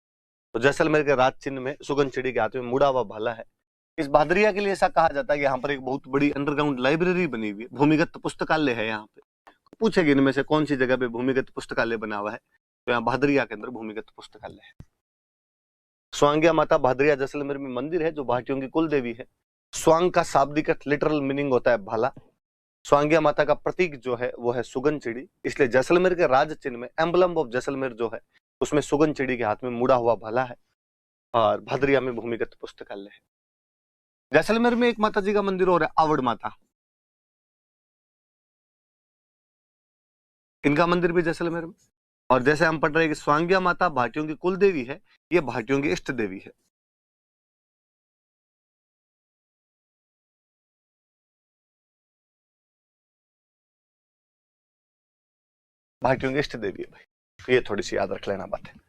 तो जैसलमेर के राज चिन्ह में सुगन चिड़ी के हाथ में मुड़ा हुआ भला है। इस भादरिया के लिए ऐसा कहा जाता है कि यहाँ पर एक बहुत बड़ी अंडरग्राउंड लाइब्रेरी बनी हुई है, भूमिगत पुस्तकालय है यहाँ पे। पूछेगी इनमें से कौन सी जगह पे भूमिगत पुस्तकालय बना हुआ है, तो यहाँ भादरिया के अंदर भूमिगत पुस्तकालय है। स्वांग्या माता भादरिया जैसलमेर में मंदिर है जो भाटियों की कुल देवी है। स्वांग का शाब्दिक अर्थ लिटरल मीनिंग होता है भाला। स्वांग्या माता का प्रतीक जो है वो है सुगन चिड़ी, इसलिए जैसलमेर के राज चिन्ह में एम्बलम ऑफ जैसलमेर जो है उसमें सुगन चिड़ी के हाथ में मुड़ा हुआ भाला है। और भादरिया में भूमिगत पुस्तकालय है। जैसलमेर में एक माता जी का मंदिर और है, आवड़ माता, इनका मंदिर भी जैसलमेर में। और जैसे हम पढ़ रहे हैं कि स्वांग्या माता भाटियों की कुल देवी है, ये भाटियों की इष्ट देवी है। भाटियों की इष्ट देवी है भाई, तो ये थोड़ी सी याद रख लेना बात है।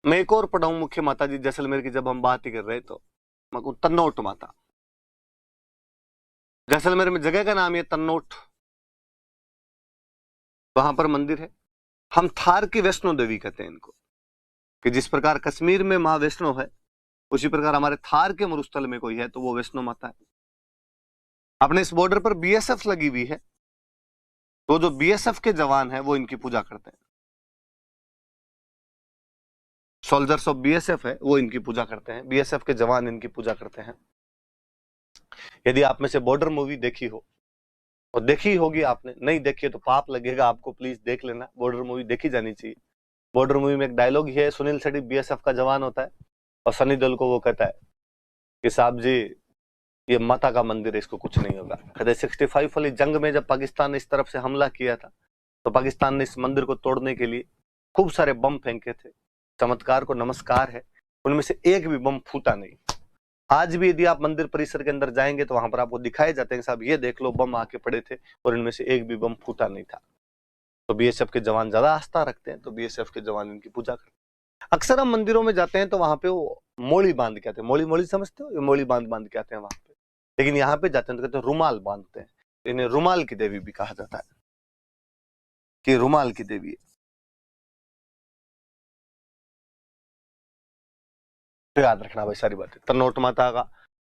मैं एक और पढ़ाऊं मुख्य माता जी जैसलमेर की, जब हम बात ही कर रहे तो तन्नोट माता। जैसलमेर में जगह का नाम है तन्नोट, वहां पर मंदिर है। हम थार की वैष्णो देवी कहते हैं इनको, कि जिस प्रकार कश्मीर में माँ वैष्णो है उसी प्रकार हमारे थार के मरुस्थल में कोई है तो वो वैष्णो माता है। अपने इस बॉर्डर पर बीएसएफ लगी हुई है, तो जो बीएसएफ के जवान है वो इनकी पूजा करते हैं। सोल्जर्स ऑफ बीएसएफ है वो इनकी पूजा करते हैं, बीएसएफ के जवान इनकी पूजा करते हैं। यदि आप में से बॉर्डर मूवी देखी हो, और देखी होगी आपने, नहीं देखी है तो पाप लगेगा आपको, प्लीज देख लेना, बॉर्डर मूवी देखी जानी चाहिए। बॉर्डर मूवी में एक डायलॉग ही है, सुनील शेट्टी बीएसएफ का जवान होता है और सनी देओल को वो कहता है कि साहब जी ये माता का मंदिर है, इसको कुछ नहीं होगा। कहते 65 वाली जंग में जब पाकिस्तान ने इस तरफ से हमला किया था तो पाकिस्तान ने इस मंदिर को तोड़ने के लिए खूब सारे बम फेंके थे। चमत्कार को नमस्कार है, उनमें से एक भी बम फूटा नहीं। आज भी यदि आप मंदिर परिसर के अंदर जाएंगे तो वहां पर आपको दिखाए जाते हैं, साहब ये देख लो बम आके पड़े थे और इनमें से एक भी बम फूटा नहीं था। तो बीएसएफ के जवान ज्यादा आस्था रखते हैं, तो बीएसएफ के जवान इनकी पूजा करते हैं। अक्सर हम मंदिरों में जाते हैं तो वहां पे वो मोड़ी बांध के आते हैं, मोड़ी मोड़ी समझते हो, ये मोड़ी बांध बांध के आते हैं वहां पे। लेकिन यहाँ पे जाते हैं तो कहते हैं रुमाल बांधते हैं, इन्हें रुमाल की देवी भी कहा जाता है, कि रुमाल की देवी है। तो याद रखना भाई सारी बातें। तन्नोट माता का,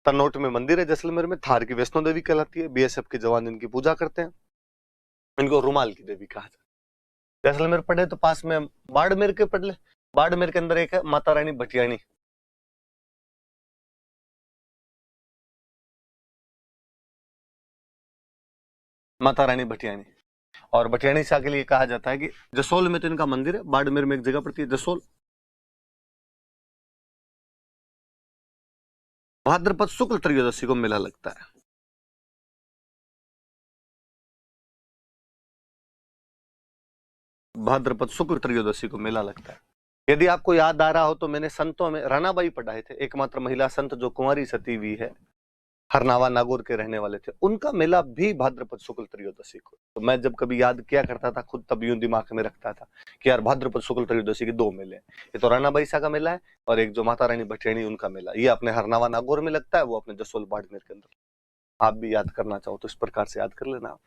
तन्नोट में मंदिर है जैसलमेर में, थार की वैष्णो देवी कहलाती है, बीएसएफ के जवान इनकी पूजा करते हैं, इनको रुमाल की देवी कहा जाता है। जैसलमेर पढ़े तो पास में बाड़मेर के पढ़ ले, बाड़मेर के अंदर एक है माता रानी भटियाणी। माता रानी भटियाणी, और भटियाणी शाह के लिए कहा जाता है कि जसोल में तो इनका मंदिर है, बाड़मेर में एक जगह पड़ती है जसोल। भाद्रपद शुक्ल त्रयोदशी को मेला लगता है। भाद्रपद शुक्ल त्रयोदशी को मेला लगता है। यदि आपको याद आ रहा हो तो मैंने संतों में रानाबाई पढ़ाए थे, एकमात्र महिला संत जो कुंवारी सती हुई है, हरनावा नागौर के रहने वाले थे, उनका मेला भी भाद्रपद शुक्ल त्रयोदशी को। तो मैं जब कभी याद किया करता था खुद, तब यूं दिमाग में रखता था कि यार भाद्रपद शुक्ल त्रयोदशी के दो मेले हैं, ये तो रानाबाई सा का मेला है और एक जो माता रानी भटियाणी उनका मेला, ये अपने हरनावा नागौर में लगता है, वो अपने जसोल बाड़मेर के अंदर। आप भी याद करना चाहो तो इस प्रकार से याद कर लेना आप।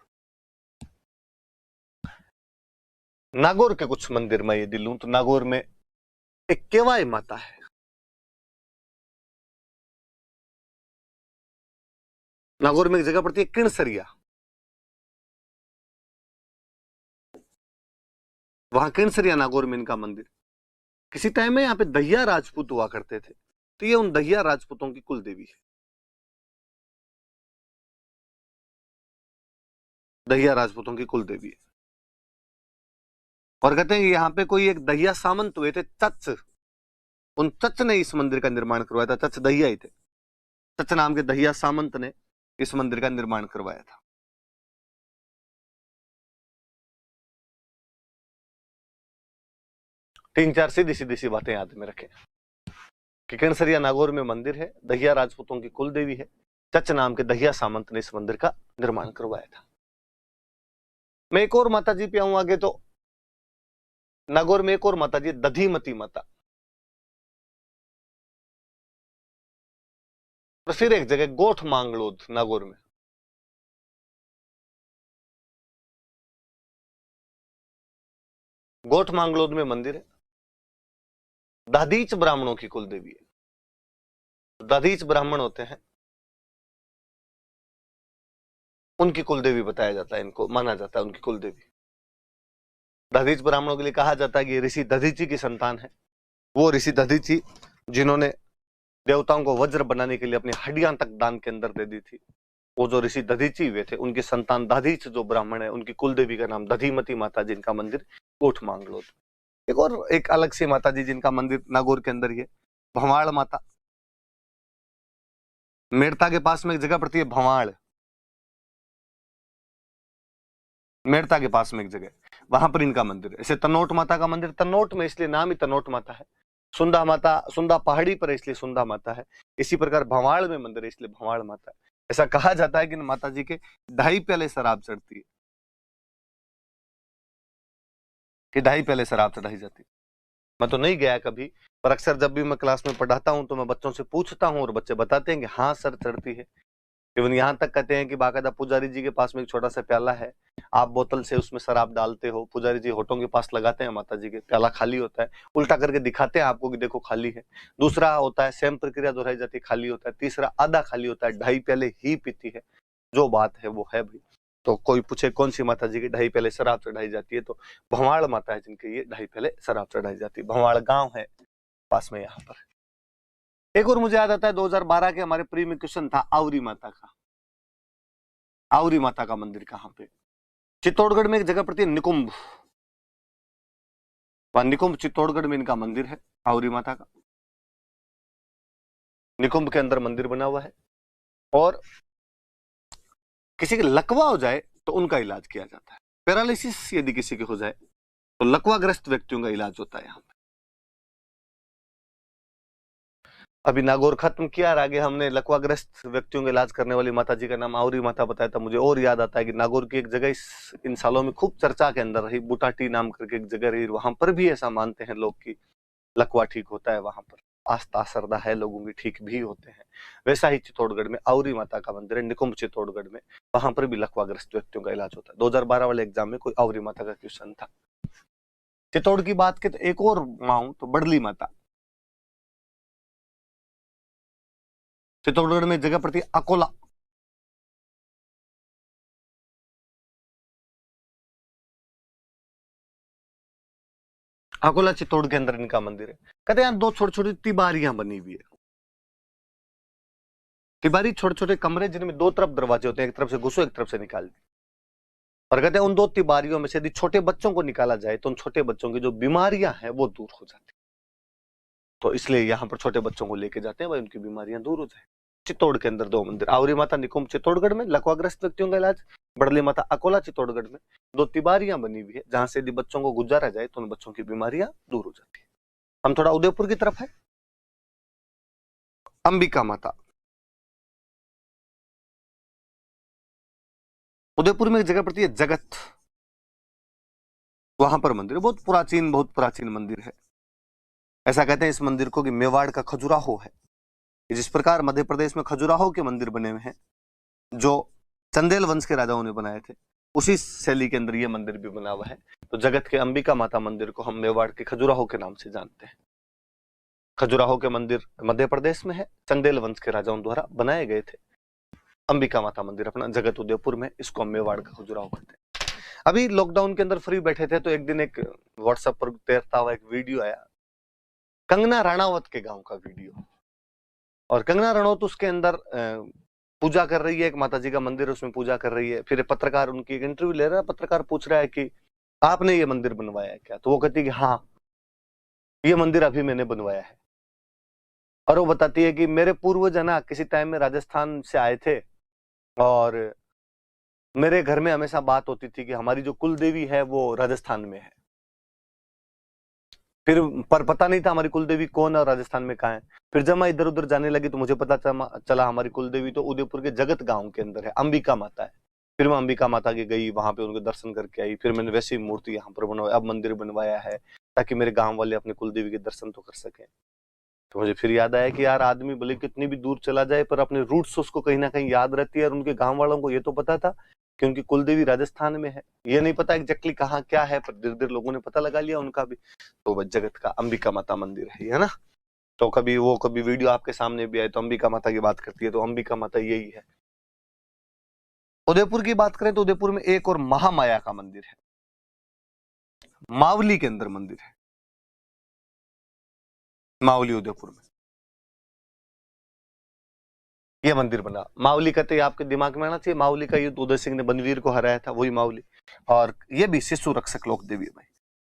नागौर के कुछ मंदिर मैं यदि लूं तो नागौर में एक केवाई माता है, नागौर में एक जगह पड़ती है किणसरिया, वहां किणसरिया नागौर में इनका मंदिर। किसी टाइम में यहाँ पे दहिया राजपूत हुआ करते थे, तो ये उन दहिया राजपूतों की कुल देवी है, दहिया राजपूतों की कुल देवी है। और कहते हैं कि यहाँ पे कोई एक दहिया सामंत हुए थे, चच, उन चच ने इस मंदिर का निर्माण करवाया था, चच दहिया ही थे, चच नाम के दहिया सामंत ने इस मंदिर का निर्माण करवाया था। तीन चार सीधी सीधी सी बातें याद में रखें कि किणसरिया नागौर में मंदिर है, दहिया राजपूतों की कुल देवी है, चच नाम के दहिया सामंत ने इस मंदिर का निर्माण करवाया था। मैं एक और माता जी पे आऊं आगे, तो नागौर में एक और माता जी दधीमती माता, और फिर एक जगह गोठ मांगलोद नागौर में। गोठ मांगलोद में मंदिर है, दधीच ब्राह्मणों की कुल देवी है। दधीच ब्राह्मण होते हैं, उनकी कुल देवी बताया जाता है, इनको माना जाता है उनकी कुल देवी। दधीच ब्राह्मणों के लिए कहा जाता है कि ये ऋषि दधीची की संतान है। वो ऋषि दधीची जिन्होंने देवताओं को वज्र बनाने के लिए अपनी हड्डियां तक दान के अंदर दे दी थी, वो जो ऋषि दधीची हुए थे, उनकी संतान दधीच जो ब्राह्मण है, उनकी कुल देवी का नाम दधीमती माता, जिनका मंदिर कोठ मांगलोद। एक और एक अलग सी माता जी जिनका मंदिर नागौर के अंदर ही है, भंवाड़ माता। मेड़ता के पास में एक जगह पड़ती है भंवाड़, मेड़ता के पास में एक जगह, वहां पर इनका मंदिर है। ऐसे तनोट माता का मंदिर, तनोट में इसलिए नाम ही तनोट माता है। सुंदा माता, सुंदा पहाड़ी पर इसलिए सुंदा माता है। इसी प्रकार भंवाड़ में मंदिर है, इसलिए भंवाड़ माता है। ऐसा कहा जाता है कि माता जी के 2.5 प्याले शराब चढ़ती है, कि 2.5 प्याले शराब चढ़ाई जाती है। मैं तो नहीं गया कभी, पर अक्सर जब भी मैं क्लास में पढ़ाता हूं तो मैं बच्चों से पूछता हूं और बच्चे बताते हैं कि हाँ सर चढ़ती है। इवन यहाँ तक कहते हैं कि बाकायदा पुजारी जी के पास में एक छोटा सा प्याला है, आप बोतल से उसमें शराब डालते हो, पुजारी जी होठों के पास लगाते हैं माता जी के, प्याला खाली होता है, उल्टा करके दिखाते हैं आपको कि देखो खाली है। दूसरा होता है सेम प्रक्रिया दोहराई जाती है, खाली होता है। तीसरा आधा खाली होता है, 2.5 प्याले ही पीती है। जो बात है वो है भाई। तो कोई पूछे कौन सी माता जी की 2.5 प्याले शराब चढ़ाई जाती है, तो भंवाड़ माता है जिनके ये 2.5 प्याले शराब चढ़ाई जाती है। भंवाड़ गांव है पास में यहाँ पर। एक और मुझे याद आता है 2012 के हमारे प्री में क्वेश्चन था आवरी माता का। आवरी माता का मंदिर कहाँ पे? चित्तौड़गढ़ में एक जगह पड़ती है निकुंभ, वहां निकुंभ चित्तौड़गढ़ में इनका मंदिर है आवरी माता का। निकुंभ के अंदर मंदिर बना हुआ है, और किसी के लकवा हो जाए तो उनका इलाज किया जाता है। पैरालिसिस यदि किसी के हो जाए तो लकवाग्रस्त व्यक्तियों का इलाज होता है यहाँ पे। अभी नागौर खत्म किया और आगे हमने लकवाग्रस्त व्यक्तियों का इलाज करने वाली माता जी का नाम आवरी माता बताया था। मुझे और याद आता है कि नागौर की एक जगह इन सालों में खूब चर्चा के अंदर रही, बुटाटी नाम करके एक जगह रही, वहां पर भी ऐसा मानते हैं लोग कि लकवा ठीक होता है। वहां पर आस्था श्रद्धा है लोगों की, ठीक भी होते हैं। वैसा ही चित्तौड़गढ़ में आवरी माता का मंदिर है, निकुंभ चित्तौड़गढ़ में, वहां पर भी लकवाग्रस्त व्यक्तियों का इलाज होता है। 2012 वाले एग्जाम में कोई आवरी माता का क्वेश्चन था। चित्तौड़ की बात की तो एक और माँ तो बड़ली माता, चित्तौड़गढ़ में जगह पड़ती है अकोला। अकोला चित्तौड़ के अंदर इनका मंदिर है। कहते हैं 2 छोटी छोटी तिबारियां बनी हुई है। तिबारी छोटे छोटे कमरे जिनमें 2 तरफ दरवाजे होते हैं, एक तरफ से घुसो एक तरफ से निकाल दी। और कहते हैं उन 2 तिबारियों में से यदि छोटे बच्चों को निकाला जाए तो उन छोटे बच्चों की जो बीमारियां हैं वो दूर हो जाती। तो इसलिए यहाँ पर छोटे बच्चों को लेके जाते हैं भाई, उनकी बीमारियां दूर हो जाए। चित्तौड़ के अंदर 2 मंदिर, आवरी माता निकुंभ चित्तौड़गढ़ में लकवाग्रस्त व्यक्तियों का इलाज, बड़ली माता अकोला चित्तौड़गढ़ में 2 तिबारियां बनी हुई है जहां से यदि बच्चों को गुजारा जाए तो उन बच्चों की बीमारियां दूर हो जाती है। हम थोड़ा उदयपुर की तरफ है, अंबिका माता। उदयपुर में एक जगह पड़ती है जगत, वहां पर मंदिर है, बहुत प्राचीन मंदिर है। ऐसा कहते हैं इस मंदिर को कि मेवाड़ का खजुराहो है। जिस प्रकार मध्य प्रदेश में खजुराहो के मंदिर बने हुए हैं जो चंदेल वंश के राजाओं ने बनाए थे, उसी शैली के अंदर ये मंदिर भी बना हुआ है। तो जगत के अंबिका माता मंदिर को हम मेवाड़ के खजुराहो के नाम से जानते हैं। खजुराहो के मंदिर मध्य प्रदेश में है, चंदेल वंश के राजाओं द्वारा बनाए गए थे। अंबिका माता मंदिर अपना जगत उदयपुर में, इसको हम मेवाड़ का खजुराहो कहते हैं। अभी लॉकडाउन के अंदर फ्री बैठे थे तो एक दिन एक व्हाट्सएप पर तैरता हुआ एक वीडियो आया, कंगना राणावत के गांव का वीडियो। और कंगना रनौत उसके अंदर पूजा कर रही है, एक माता जी का मंदिर है उसमें पूजा कर रही है। फिर पत्रकार उनकी एक इंटरव्यू ले रहा है, पत्रकार पूछ रहा है कि आपने ये मंदिर बनवाया है क्या? तो वो कहती है कि हाँ ये मंदिर अभी मैंने बनवाया है। और वो बताती है कि मेरे पूर्वज है ना किसी टाइम में राजस्थान से आए थे और मेरे घर में हमेशा बात होती थी कि हमारी जो कुल देवी है वो राजस्थान में है। फिर पर पता नहीं था हमारी कुलदेवी कौन है और राजस्थान में कहाँ है। फिर जब मैं इधर उधर जाने लगी तो मुझे पता चला हमारी कुलदेवी तो उदयपुर के जगत गांव के अंदर है, अंबिका माता है। फिर मैं अंबिका माता की गई, वहां पे उनके दर्शन करके आई। फिर मैंने वैसी मूर्ति यहाँ पर बनवाई, अब मंदिर बनवाया है ताकि मेरे गांव वाले अपने कुलदेवी के दर्शन तो कर सके। तो मुझे फिर याद आया कि यार आदमी भले कितनी भी दूर चला जाए पर अपने रूट्स उसको कहीं ना कहीं याद रहती है। और उनके गाँव वालों को ये तो पता था क्योंकि कुलदेवी राजस्थान में है। ये नहीं पता एग्जैक्टली कहाँ क्या है, पर धीरे धीरे लोगों ने पता लगा लिया उनका भी। तो वह जगत का अंबिका माता मंदिर है ना। तो कभी वीडियो आपके सामने भी आए तो अंबिका माता की बात करती है, तो अंबिका माता यही है। उदयपुर की बात करें तो उदयपुर में एक और महामाया का मंदिर है, मावली के अंदर मंदिर है, मावली उदयपुर में यह मंदिर बना। मावली कहते हैं, आपके दिमाग में आना चाहिए, मावली का युद्ध उदय सिंह ने बनवीर को हराया था, वही मावली। और यह भी शिशु रक्षक लोक देवी है भाई,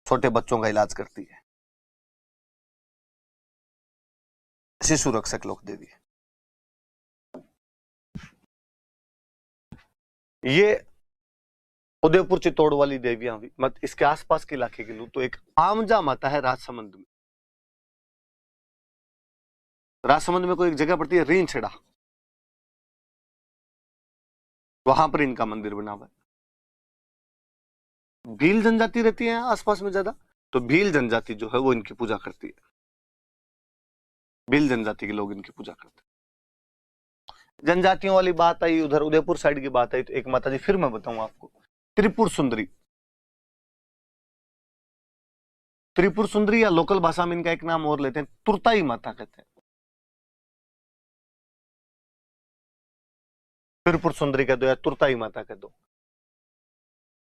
छोटे बच्चों का इलाज करती है, शिशु रक्षक लोक देवी है। ये उदयपुर चित्तौड़ वाली देवियां हुई। मत इसके आसपास के इलाके के लोग तो एक आमजा माता है राजसमंद में। राजसमंद में कोई एक जगह पड़ती है रींछड़ा, वहां पर इनका मंदिर बना हुआ है। भील जनजाति रहती है आसपास में ज्यादा, तो भील जनजाति जो है वो इनकी पूजा करती है, भील जनजाति के लोग इनकी पूजा करते हैं। जनजातियों वाली बात आई, उधर उदयपुर साइड की बात आई, तो एक माता जी फिर मैं बताऊं आपको, त्रिपुर सुंदरी। त्रिपुर सुंदरी या लोकल भाषा में इनका एक नाम और लेते हैं, तुरताई माता कहते हैं। त्रिपुर सुंदरी कह दो या तुरताई माता कह दो।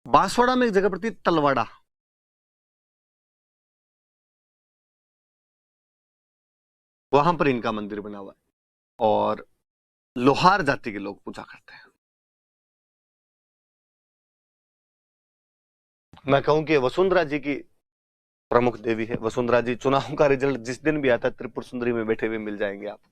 बांसवाड़ा में एक जगह पड़ती है तलवाड़ा, वहां पर इनका मंदिर बना हुआ है, और लोहार जाति के लोग पूजा करते हैं। मैं कहूं कि वसुंधरा जी की प्रमुख देवी है। वसुंधरा जी चुनाव का रिजल्ट जिस दिन भी आता है त्रिपुर सुंदरी में बैठे हुए मिल जाएंगे आपको।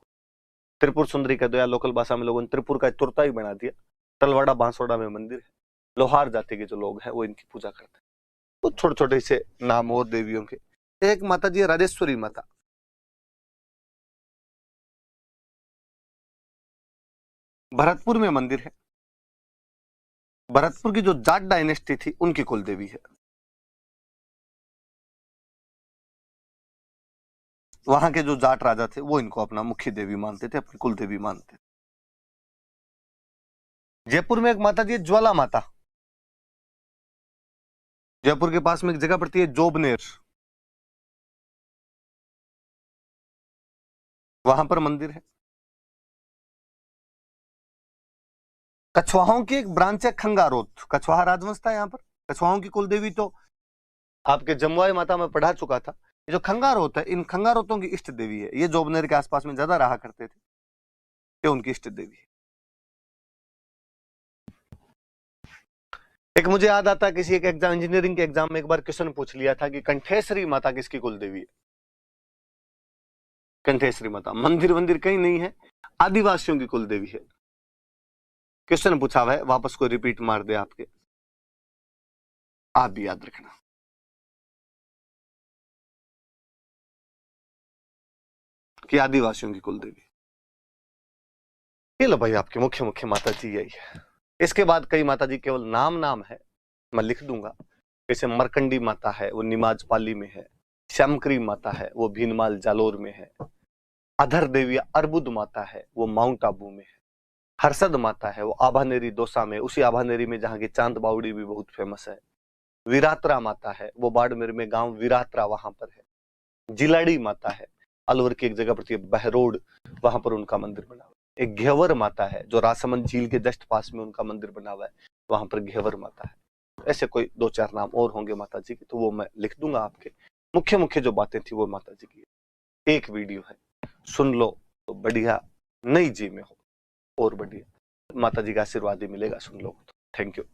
त्रिपुर सुंदरी कह दो या लोकल भाषा में लोगों ने त्रिपुर का तुरता ही बना दिया। तलवाड़ा बांसवाड़ा में मंदिर है, लोहार जाति के जो लोग हैं वो इनकी पूजा करते हैं। तो छोटे छोटे से नाम और देवियों के। एक माता जी है राजेश्वरी माता, भरतपुर में मंदिर है। भरतपुर की जो जाट डायनेस्टी थी उनकी कुल देवी है, वहां के जो जाट राजा थे वो इनको अपना मुख्य देवी मानते थे, अपनी कुल देवी मानते थे। जयपुर में एक माता जी है ज्वाला माता, जयपुर के पास में एक जगह पड़ती है जोबनेर, वहां पर मंदिर है। कछवाहों की एक ब्रांच है खंगारोत, कछवाहा राजवंश था यहाँ पर। कछवाहों की कुलदेवी तो आपके जमुआई माता में पढ़ा चुका था। ये जो खंगारोत है, इन खंगारोतों की इष्ट देवी है, ये जोबनेर के आसपास में ज्यादा रहा करते थे, ये उनकी इष्ट देवी है। एक मुझे याद आता है, किसी एक एग्जाम, इंजीनियरिंग के एग्जाम में एक बार क्वेश्चन पूछ लिया था कि कंठेश्वरी माता किसकी कुलदेवी है। कंठेश्वरी माता मंदिर कहीं नहीं है, आदिवासियों की कुलदेवी है। क्वेश्चन पूछा हुआ है, वापस को रिपीट मार दे आपके, आप भी याद रखना। कि आदिवासियों की कुलदेवी। ये लो भाई आपके मुख्य मुख्य माता जी यही है। इसके बाद कई माता जी केवल नाम है, मैं लिख दूंगा। जैसे मरकंडी माता है, वो निमाज पाली में है। श्यामकरी माता है, वो भीनमाल जालोर में है। अधर देवी अर्बुद माता है, वो माउंट आबू में है। हर्षद माता है, वो आभानेरी दौसा में, उसी आभानेरी में जहाँ की चांद बावड़ी भी बहुत फेमस है। विरात्रा माता है, वो बाड़मेर में गांव विरात्रा, वहां पर है। जिलाड़ी माता है, अलवर की एक जगह पड़ती है बहरोड, वहां पर उनका मंदिर बना हुआ है। एक घेवर माता है, जो राजसमंद झील के जस्ट पास में उनका मंदिर बना हुआ है, वहां पर घेवर माता है। ऐसे कोई 2-4 नाम और होंगे माता जी के, तो वो मैं लिख दूंगा। आपके मुख्य मुख्य जो बातें थी वो माता जी की। एक वीडियो है, सुन लो तो बढ़िया, नई जी में हो और बढ़िया, माता जी का आशीर्वाद ही मिलेगा सुन लो तो। Thank you.